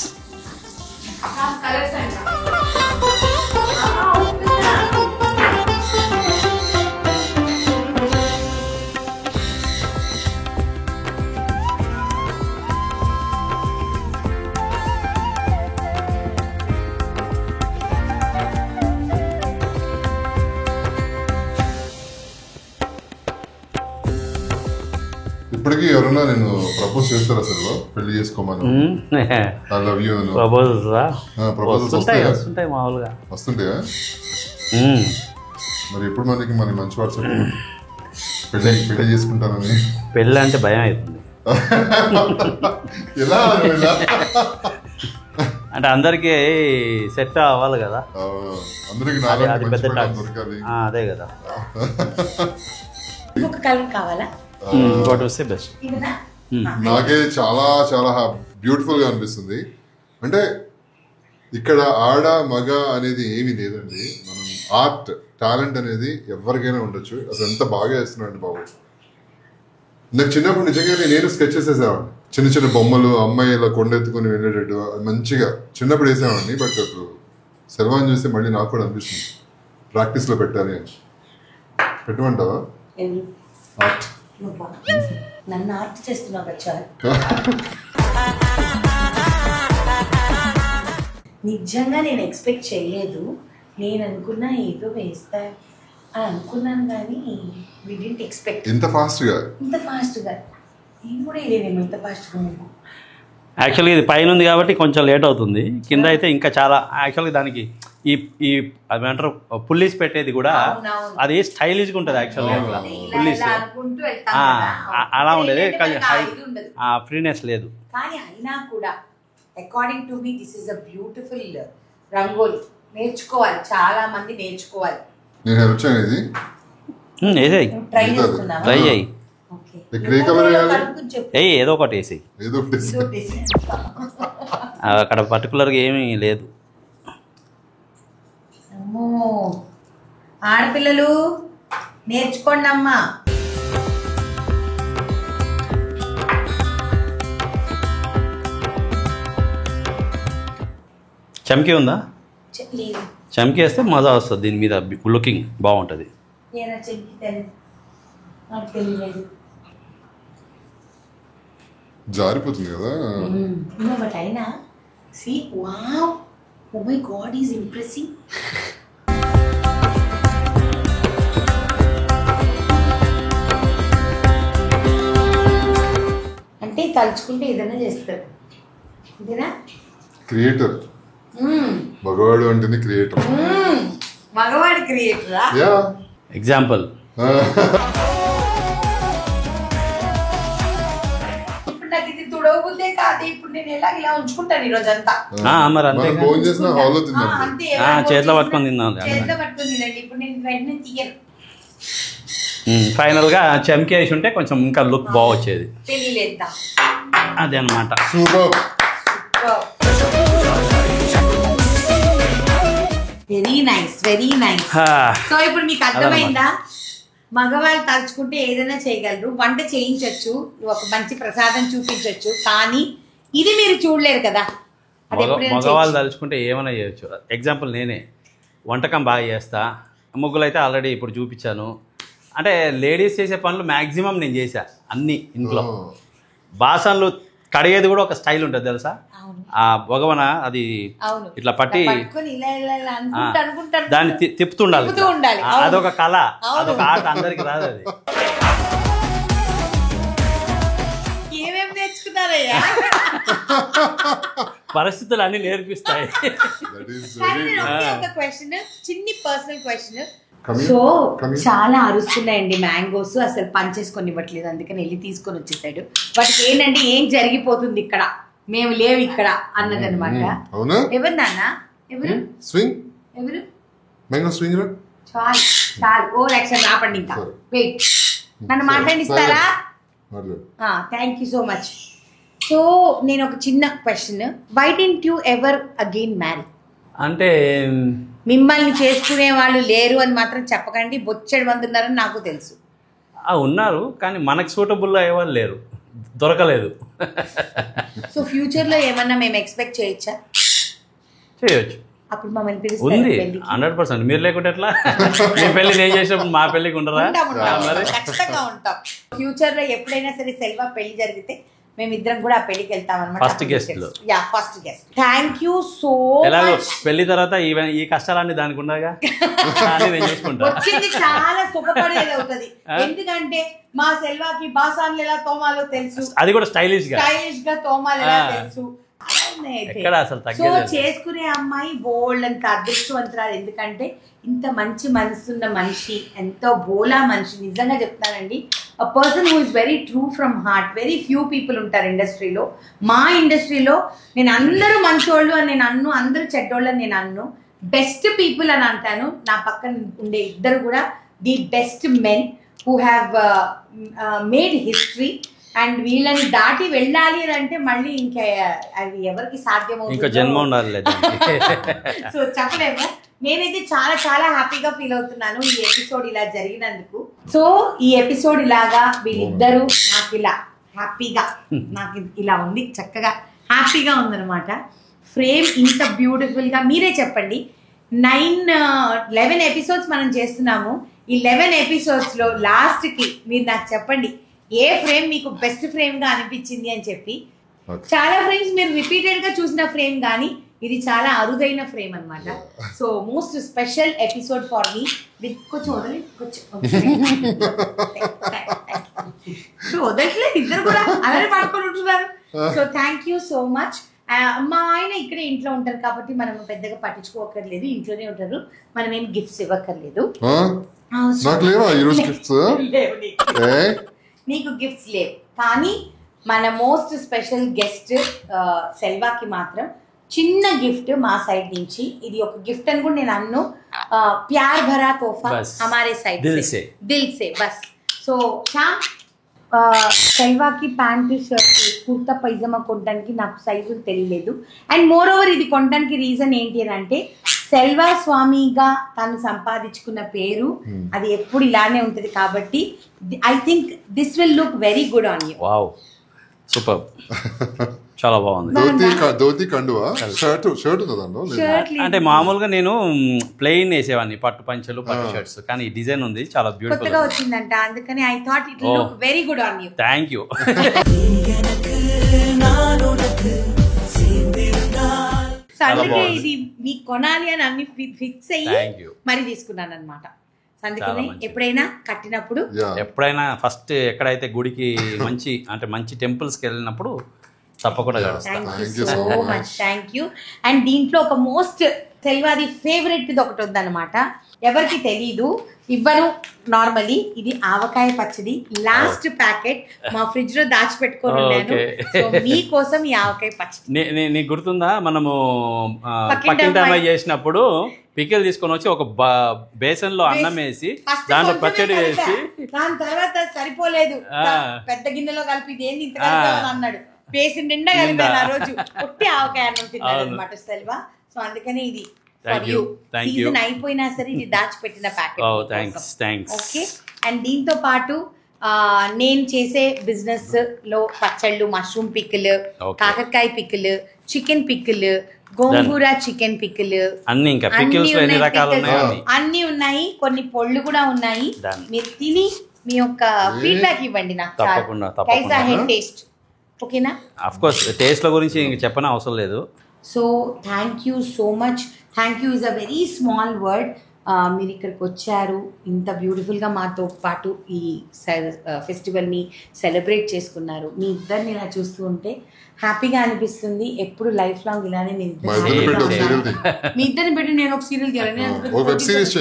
ఇప్పటికీ ఎవరైనా నేను ప్రపోజ్ చేస్తారా సెల్వ పెళ్లి చేసుకోమని ఐ లవ్ యూ అని ప్రపోజల్స్ వస్తుంటాయి మామూలుగా వస్తుంటాయా? మరి ఎప్పుడు మనకి మరి మంచి వాడు చెప్పు పెళ్లి చేసుకుంటానని. పెళ్ళి అంటే భయం అవుతుంది. ఎలా అంటే అందరికి సెట్ అవ్వాలి కదా, అందరికి అది పెద్ద అదే కదా. ఇంకోటి వస్తే బెస్ట్. నాకే చాలా చాలా బ్యూటిఫుల్ గా అనిపిస్తుంది. అంటే ఇక్కడ ఆడ మగ అనేది ఏమీ లేదండి. మనం ఆర్ట్ టాలెంట్ అనేది ఎవరికైనా ఉండొచ్చు. అసలు ఎంత బాగా చేస్తున్నాడు బాబు. నాకు చిన్నప్పుడు నిజంగా నేను స్కెచ్ చేసేసేవాడిని. చిన్న చిన్న బొమ్మలు అమ్మాయి ఇలా కొండెత్తుకొని వెళ్ళేటట్టు మంచిగా చిన్నప్పుడు వేసేవాడిని. బట్ ఇప్పుడు సెల్వాన్ చూస్తే మళ్ళీ నాకు కూడా అనిపిస్తుంది ప్రాక్టీస్ లో పెట్టాలి అని. పెట్టమంటావా ఆర్ట్? నన్ను ఆర్ట్ చేస్తున్నావు కదా. నిజంగా నేను ఎక్స్పెక్ట్ చేయలేదు. నేను అనుకున్నా ఏదో వేస్తా అని అనుకున్నాను, కానీ వి డిడ్ంట్ ఎక్స్పెక్ట్ ఇంత ఫాస్ట్గా. నేను కూడా ఇదేమో ఇంత ఫాస్ట్గా. యాక్చువల్గా ఇది పైన ఉంది కాబట్టి కొంచెం లేట్ అవుతుంది. కింద అయితే ఇంకా చాలా. యాక్చువల్గా దానికి ఈ అదేమంటారు పుల్లీస్ పెట్టేది కూడా అది స్టైలిష్గా ఉంటుంది. యాక్చువల్గా పుల్లీస్ అలా ఉండేది, ఫ్రీనెస్ లేదు. కానీ అయినా కూడా according to me this is a beautiful rangoli. నేర్చుకోవాలి, చాలా మంది నేర్చుకోవాలి. నేను హెల్ప్ చేయను. ఇది ట్రై చేస్తున్నావా? ట్రై చేయి. ఏదో ఒకటి వేసి. అక్కడ పర్టికులర్గా ఏమీ లేదు. ఆడపిల్లలు నేర్చుకోండి అమ్మా. చమ్కీ ఉందా? చమ్కీ వేస్తే మజా వస్తుంది. దీని మీద లుకింగ్ బాగుంటుంది. జారిపోతుంది కదా. బట్ అయినా see wow, oh my god is impressing. అంటే తలుచుకుంటే ఏదైనా చేస్తారు. అంతేనా? క్రియేటర్ మగవాడు అంటేనే క్రియేటర్. మగవాడు క్రియేటరా? ఎగ్జాంపుల్ ఇప్పుడు నాకు ఇది తుడవబుద్దే కాదు. ఇప్పుడు నేను ఎలా ఇలా ఉంచుకుంటాను ఈ రోజంతా. మరి అంతే, చేతిలో పట్టుకొని తిన్నాను. చేతిలో పట్టుకొని తినండి. ఇప్పుడు నేను వెంటనే తీయను. ఫైనల్ గా చమ్కీ వేసి ఉంటే కొంచెం ఇంకా లుక్ బాగొచ్చేది. తెలియలేదా? అదే అనమాట. Very nice, very nice. So ఇప్పుడు మీకు అర్థమైందా? మగవాళ్ళు తలుచుకుంటే ఏదైనా చేయగలరు. వంట చేయించవచ్చు, ఒక మంచి ప్రసాదం చూపించవచ్చు, కానీ ఇది మీరు చూడలేరు కదా. మగవాళ్ళు తలుచుకుంటే ఏమైనా చేయొచ్చు. ఎగ్జాంపుల్ నేనే వంటకం బాగా చేస్తా. ముగ్గులు అయితే ఆల్రెడీ ఇప్పుడు చూపించాను. అంటే లేడీస్ చేసే పనులు మ్యాక్సిమం నేను చేశా అన్ని ఇంట్లో. బాసన్లు కడిగేది కూడా ఒక స్టైల్ ఉంటుంది తెలుసా? ఆ భగవన అది ఇట్లా పట్టి దాన్ని తిప్పుతుండాలి. అదొక కళ, అదొక ఆట. అందరికి రాదు అది. ఏమేమి నేర్చుకున్నారయ్యా? పరిస్థితులు అన్ని నేర్పిస్తాయి. చిన్ని పర్సనల్ క్వశ్చన్. సో చాలా అరుస్తున్నాయండి మ్యాంగోస్, అసలు పంచేసుకొని ఇవ్వట్లేదు. అందుకని వెళ్ళి తీసుకొని వచ్చేసాడు. వాటికి ఏంటంటే ఏం జరిగిపోతుంది ఇక్కడ, మేము లేవు ఇక్కడ అన్నదన్నమాట. ఎవరు నాన్న? ఎవరు ఎవరు? చాలు చాలు, ఓ లక్ష్యం ఆపండి. ఇంకా వెయిట్, నన్ను మాట్లాడిస్తారా? Thank you so much. So నేను ఒక చిన్న question, why didn't you ever again marry? అంటే మిమ్మల్ని చేసుకునే వాళ్ళు లేరు అని మాత్రం చెప్పకండి. బొచ్చెడు మంది ఉన్నారని నాకు తెలుసు. ఉన్నారు, కానీ మనకు సూటబుల్ అయ్యే వాళ్ళు లేరు, దొరకలేదు. సో ఫ్యూచర్ లో ఏమన్నా మేము ఎక్స్పెక్ట్ చేయొచ్చా? చేయొచ్చు. అప్పుడు మమ్మల్ని పిలుస్తారు ఉంది 100%. మీరు లేకుంటే ఎట్లా? మీ పెళ్లి నేను చేసినప్పుడు మా పెళ్లికి ఉండరా? ఖచ్చితంగా ఉంటాం. ఫ్యూచర్ లో ఎప్పుడైనా సరే సెల్వా పెళ్లి జరిగితే మేమిద్దరం కూడా ఆ పెళ్లికి వెళ్తాం అనమాట. First guest. First guest. Thank you so ఎలాగో మచ్. పెళ్లి తర్వాత ఈ కష్టాలన్నీ దానికి ఉండగా నేను చూసుకుంటా. వచ్చింది చాలా సుఖపడేది అవుతుంది. ఎందుకంటే మా సెల్వాకి బాసాన్లు ఎలా తోమాలో తెలుసు, అది కూడా స్టైలిష్ గా తోమాలో ఎలా తెలుసు. సో చేసుకునే అమ్మాయి బోల్డ్ అంత అదృష్టవంతురాలు. ఎందుకంటే ఇంత మంచి మనసున్న మనిషి, ఎంతో బోలా మనిషి. నిజంగా చెప్తానండి, a person who is very true from heart. Very few people ఉంటారు ఇండస్ట్రీలో. మా ఇండస్ట్రీలో నేను అందరూ మంచోళ్ళు అని నేను అన్ను, అందరూ చెడ్డోళ్ళు అని నేను అన్ను. బెస్ట్ పీపుల్ అని అంటాను. నా పక్కన ఉండే ఇద్దరు కూడా the best men who have made history. And వీళ్ళని దాటి వెళ్ళాలి అని అంటే మళ్ళీ ఇంకా అది ఎవరికి సాధ్యమవుతుంది, జన్మ ఉండాలి. సో చెప్పలేము. నేనైతే చాలా చాలా హ్యాపీగా ఫీల్ అవుతున్నాను ఈ ఎపిసోడ్ ఇలా జరిగినందుకు. సో ఈ ఎపిసోడ్ ఇలాగా వీళ్ళిద్దరూ నాకు ఇలా హ్యాపీగా, నాకు ఇలా ఉంది, చక్కగా హ్యాపీగా ఉందన్నమాట. ఫ్రేమ్ ఇంత బ్యూటిఫుల్ గా, మీరే చెప్పండి. 11 ఎపిసోడ్స్ మనం చేస్తున్నాము. ఈ 11 ఎపిసోడ్స్ లో లాస్ట్ కి మీరు నాకు చెప్పండి ఏ ఫ్రేమ్ మీకు బెస్ట్ ఫ్రేమ్ గా అనిపించింది అని చెప్పి. చాలా ఫ్రేమ్స్ మీరు రిపీటెడ్ గా చూసిన ఫ్రేమ్ కానీ ఇది చాలా అరుదైన ఫ్రేమ్ అన్నమాట. So most special episode for me. కొంచెం వదలట్లేదు, ఇద్దరు కూడా అలానే పడుకొని ఉంటున్నారు. So thank you so much. మా ఆయన ఇక్కడే ఇంట్లో ఉంటారు కాబట్టి మనం పెద్దగా పట్టించుకోకర్లేదు, ఇంట్లోనే ఉంటారు. మనం ఏం గిఫ్ట్స్ ఇవ్వక్కర్లేదు. నీకు గిఫ్ట్స్ లేవు, కానీ మన మోస్ట్ స్పెషల్ గెస్ట్ సెల్వాకి మాత్రం చిన్న గిఫ్ట్ మా సైడ్ నుంచి. ఇది ఒక గిఫ్ట్ అని కూడా నేను అన్ను. ప్యార్ భరా తోఫా హమారే సైడ్ దిల్ సే బస్. సో శ్యామ్, సెల్వాకి ప్యాంటు షర్ట్ కుర్తా పైజామా కొనడానికి నాకు సైజులు తెలియలేదు. అండ్ మోర్ ఓవర్ ఇది కొనడానికి రీజన్ ఏంటి అని అంటే సెల్వా స్వామిగా తను సంపాదించుకున్న పేరు అది ఎప్పుడు ఇలానే ఉంటుంది కాబట్టి I think this will look very good on you. Wow, super, చాలా బాగుంది. ధోతి కండువా షర్ట్ అంటే మామూలుగా నేను ప్లెయిన్ వేసేవాడిని, పట్టు పంచలు పట్టు షర్ట్స్, కానీ ఈ డిజైన్ ఉంది చాలా బ్యూటిఫుల్ గా వచ్చిందంట, అందుకని I thought it will look very good on you. Thank you. అందుకే ఇది మీకు కొనాలి అని అన్ని ఫిక్స్ అయ్యి మరి తీసుకున్నాను అనమాట. అందుకని ఎప్పుడైనా కట్టినప్పుడు, ఎప్పుడైనా ఫస్ట్ ఎక్కడైతే గుడికి మంచి అంటే మంచి టెంపుల్స్ కి వెళ్ళినప్పుడు తప్పకుండా. So much thank you. And దీంట్లో ఒక మోస్ట్ సెల్వాది ఫేవరెట్ ఒకటి ఉందన్నమాట, ఎవరికి తెలీదు, ఇవ్వను నార్మలీ. ఇది ఆవకాయ పచ్చడి, లాస్ట్ ప్యాకెట్ మా ఫ్రిడ్జ్ లో దాచిపెట్టుకొని ఉన్నాను. సో మీకోసం ఈ ఆవకాయ పచ్చడి. నీకు గుర్తుందా, మనము పక్కింటి చేసినప్పుడు పికిల్ తీసుకొని వచ్చి ఒక బేసన్ లో అన్నం వేసి దాంట్లో పచ్చడి వేసి దాని తర్వాత సరిపోలేదు, పెద్ద గిన్నెలో కలిపి ఏంది ఇంత అన్నాడు. బేసిన్ నిండా కలిపాను ఆ రోజు. కొట్టి ఆవకాయ అన్నం తిన్నాడు అనమాట సెల్వా. సో అందుకని ఇది సీజన్ అయిపోయినా సరే ఇది దాచిపెట్టిన ప్యాకెట్. ఓకే. అండ్ దీంతో పాటు నేను చేసే బిజినెస్ లో పచ్చళ్ళు, మష్రూమ్ పికిల్, కాకరకాయ పికిల్, చికెన్ పికిల్, గోంగూర చికెన్ పికిల్, అన్ని ఉన్నాయి. కొన్ని పొళ్ళు కూడా ఉన్నాయి. మీరు తిని మీ యొక్క ఫీడ్బ్యాక్ ఇవ్వండి నాకు. టేస్ట్ ఓకేనా? ఆఫ్ కోర్స్ టేస్ట్ గురించి చెప్పని అవసరం లేదు. So thank you so much. Thank you is a very small word. మీరు ఇక్కడికి వచ్చారు, ఇంత బ్యూటిఫుల్గా మాతో పాటు ఈ ఫెస్టివల్ని సెలబ్రేట్ చేసుకున్నారు. మీ ఇద్దరిని ఇలా చూస్తూ ఉంటే హ్యాపీగా అనిపిస్తుంది. ఎప్పుడు లైఫ్ లాంగ్ ఇలానే మీ ఇద్దరిని పెట్టి నేను ఒక సీరియల్ వెబ్ సిరీస్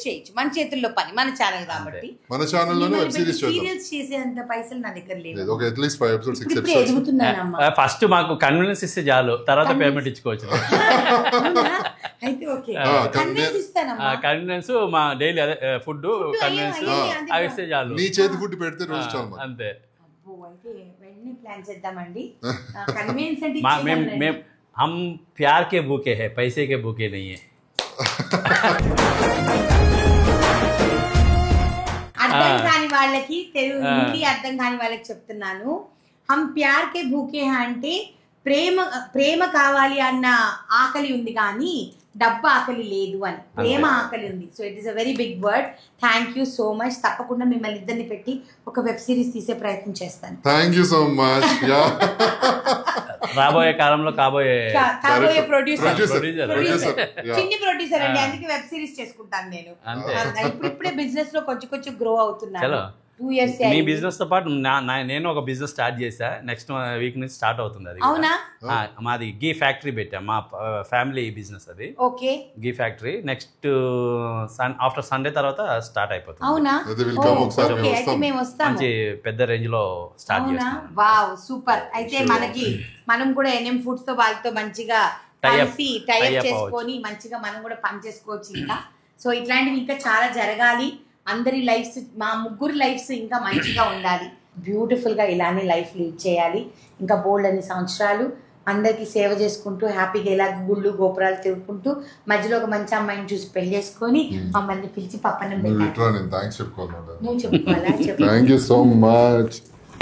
చేయొచ్చు. మన చేతుల్లో పని, మన ఛానల్ కాబట్టి. సీరియల్స్ చేసేంత పైసలు నా దగ్గర లేవు. ఎదుగుతున్నానమ్మా. ఫస్ట్ మాకు కన్వీనియన్స్ ఇస్తే చాలు, తర్వాత పేమెంట్ ఇచ్చుకోవచ్చు. అయితే ఓకే, కన్వీనియన్స్ మా డైలీ అదే ఫుడ్ కన్వీనియన్స్ అవి ఇస్తే చాలు. చేతి ఫుడ్ పెడితే రోజు చాలు అంతే. వెంటనే ప్లాన్ చేద్దామండి. కన్వీనియన్స్ అంటే మేము हम प्यार के भूखे हैं, पैसे के भूखे नहीं है. అర్థం కాని వాళ్ళకి తెలుగు హిందీ అర్థం కాని వాళ్ళకి చెప్తున్నాను. హమ్ ప్యార్ కే భూకే హై అంటే ప్రేమ కావాలి అన్న ఆకలి ఉంది కానీ డబ్బు ఆకలి లేదు అని, ప్రేమ ఆకలి ఉంది. So it is a very big word. Thank you so much. తప్పకుండా మిమ్మల్ని ఇద్దరిని పెట్టి ఒక వెబ్ సిరీస్ తీసే ప్రయత్నం చేస్తాను. Thank you so much. రాబోయే కాలంలో కాబోయే ప్రొడ్యూసర్, ప్రొడ్యూసర్ చిన్ని ప్రొడ్యూసర్ అండి. అందుకే వెబ్ సిరీస్ చేసుకుంటాను నేను. ఇప్పుడే బిజినెస్ లో కొంచెం గ్రో అవుతున్నాను. 2 years మీ బిజినెస్ తో పాటు నేను ఒక బిజినెస్ స్టార్ట్ చేశా. నెక్స్ట్ వీక్ నుంచి స్టార్ట్ అవుతుంది. అది అవునా? మాది గీ ఫ్యాక్టరీ పెట్టా, మా ఫ్యామిలీ బిజినెస్ అది. ఓకే. గీ ఫ్యాక్టరీ నెక్స్ట్ ఆఫ్టర్ సండే తర్వాత స్టార్ట్ అయిపోతుంది. అవునా? మేము మంచి పెద్ద రేంజ్ లో స్టార్ట్ చేస్తాం. Wow, super. అయితే మనం కూడా ఎన్ఎం ఫుడ్స్ తో వాళ్ళతో మంచిగా కలిసి టైప్ చేసుకొని మంచిగా మనం కూడా పని చేసుకోవచ్చు ఇంకా. సో ఇట్లాంటివి ఇంకా చాలా జరగాలి. అందరి లైఫ్స్, మా ముగ్గురు లైఫ్స్ ఇంకా మంచిగా ఉండాలి. బ్యూటిఫుల్గా ఇలానే లైఫ్ లీడ్ చేయాలి. ఇంకా బోల్డ్ అన్ని సంవత్సరాలు అందరికీ సేవ చేసుకుంటూ హ్యాపీగా ఇలా గుళ్ళు గోపురాలు తిరుగుకుంటూ మధ్యలో ఒక మంచి అమ్మాయిని చూసి పెళ్లి చేసుకొని మమ్మల్ని పిలిచి పప్పన్నం పెట్టాలి. నువ్వు చెప్పుకోవాలా? Thank you so much.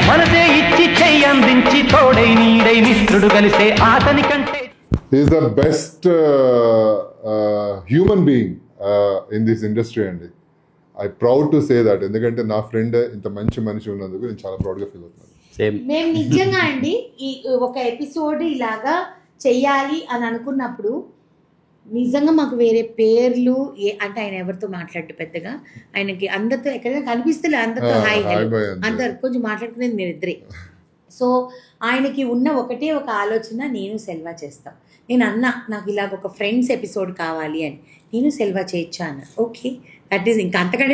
మనదే ఇచ్చి చెయ్యి అందించి తోడై నీడై మిత్రుడు కలిసే అతని కంటే is the best human being in this industry అండి. I proud to say that. ఎందుకంటే నా ఫ్రెండ్ ఇంత మంచి మనిషి ఉన్నందుకు నేను చాలా ప్రౌడ్ గా ఫీల్ అవుతున్నాను. మేము నిజంగా అండి ఈ ఒక ఎపిసోడ్ ఇలాగా చెయ్యాలి అని అనుకున్నప్పుడు నిజంగా మాకు వేరే పేర్లు అంటే ఆయన ఎవరితో మాట్లాడు పెద్దగా, ఆయనకి అందరితో ఎక్కడైనా కనిపిస్తలే, అందరితో హాయ్ అందరు కొంచెం మాట్లాడుకునేది మీరిద్దరే. సో ఆయనకి ఉన్న ఒకటే ఒక ఆలోచన, నేను సెల్వా చేస్తాను. నేను నాకు ఇలాగ ఒక ఫ్రెండ్స్ ఎపిసోడ్ కావాలి అని. నేను సెల్వా చేయొచ్చా అన్న. ఓకే, దట్ ఈస్ ఇంకా అంతకంటే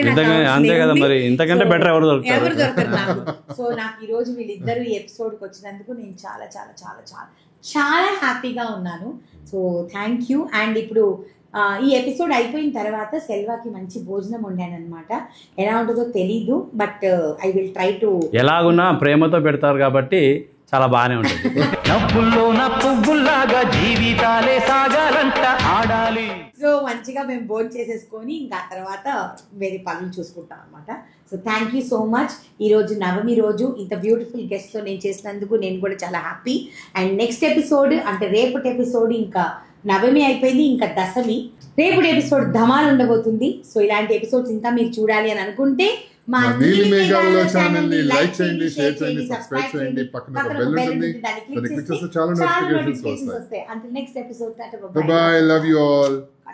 ఎవరు దొరకరు నాకు. సో నాకు ఈ రోజు వీళ్ళిద్దరు ఈ ఎపిసోడ్కి వచ్చినందుకు నేను చాలా చాలా చాలా చాలా చాలా హ్యాపీగా ఉన్నాను. So thank you. అండ్ ఇప్పుడు ఈ ఎపిసోడ్ అయిపోయిన తర్వాత సెల్వాకి మంచి భోజనం వండాను అనమాట. ఎలా ఉంటుందో తెలీదు, but I will try to. ఎలాగున్నా ప్రేమతో పెడతారు కాబట్టి చాలా బాగానే ఉంటుంది. నవ్వుల్లోన పువ్వుల్లాగా జీవితాలే సాగాలంట ఆడాలి. సో మంచిగా మేము భోజనం చేసేసుకొని ఇంకా తర్వాత వేరే పనులు చూసుకుంటాం అనమాట. So thank you so much. ఈరోజు నవమి రోజు ఇంత బ్యూటిఫుల్ గెస్ట్తో నేను చేసినందుకు నేను కూడా చాలా హ్యాపీ. అండ్ నెక్స్ట్ ఎపిసోడ్ అంటే రేపటి ఎపిసోడ్ ఇంకా నవమి అయిపోయింది, ఇంకా దశమి. రేపటి ఎపిసోడ్ ధమాల్ ఉండబోతుంది. సో ఇలాంటి ఎపిసోడ్స్ ఇంకా మీరు చూడాలి అని అనుకుంటే మా నీలి మేఘాలలో ఛానల్ ని లైక్ చేయండి, షేర్ చేయండి, సబ్స్క్రైబ్ చేయండి. పక్కన ఒక బెల్ ఉంటుంది, దాన్ని క్లిక్ చేస్తే చాలా నోటిఫికేషన్స్ వస్తాయి. Until next episode, bye bye, love you all.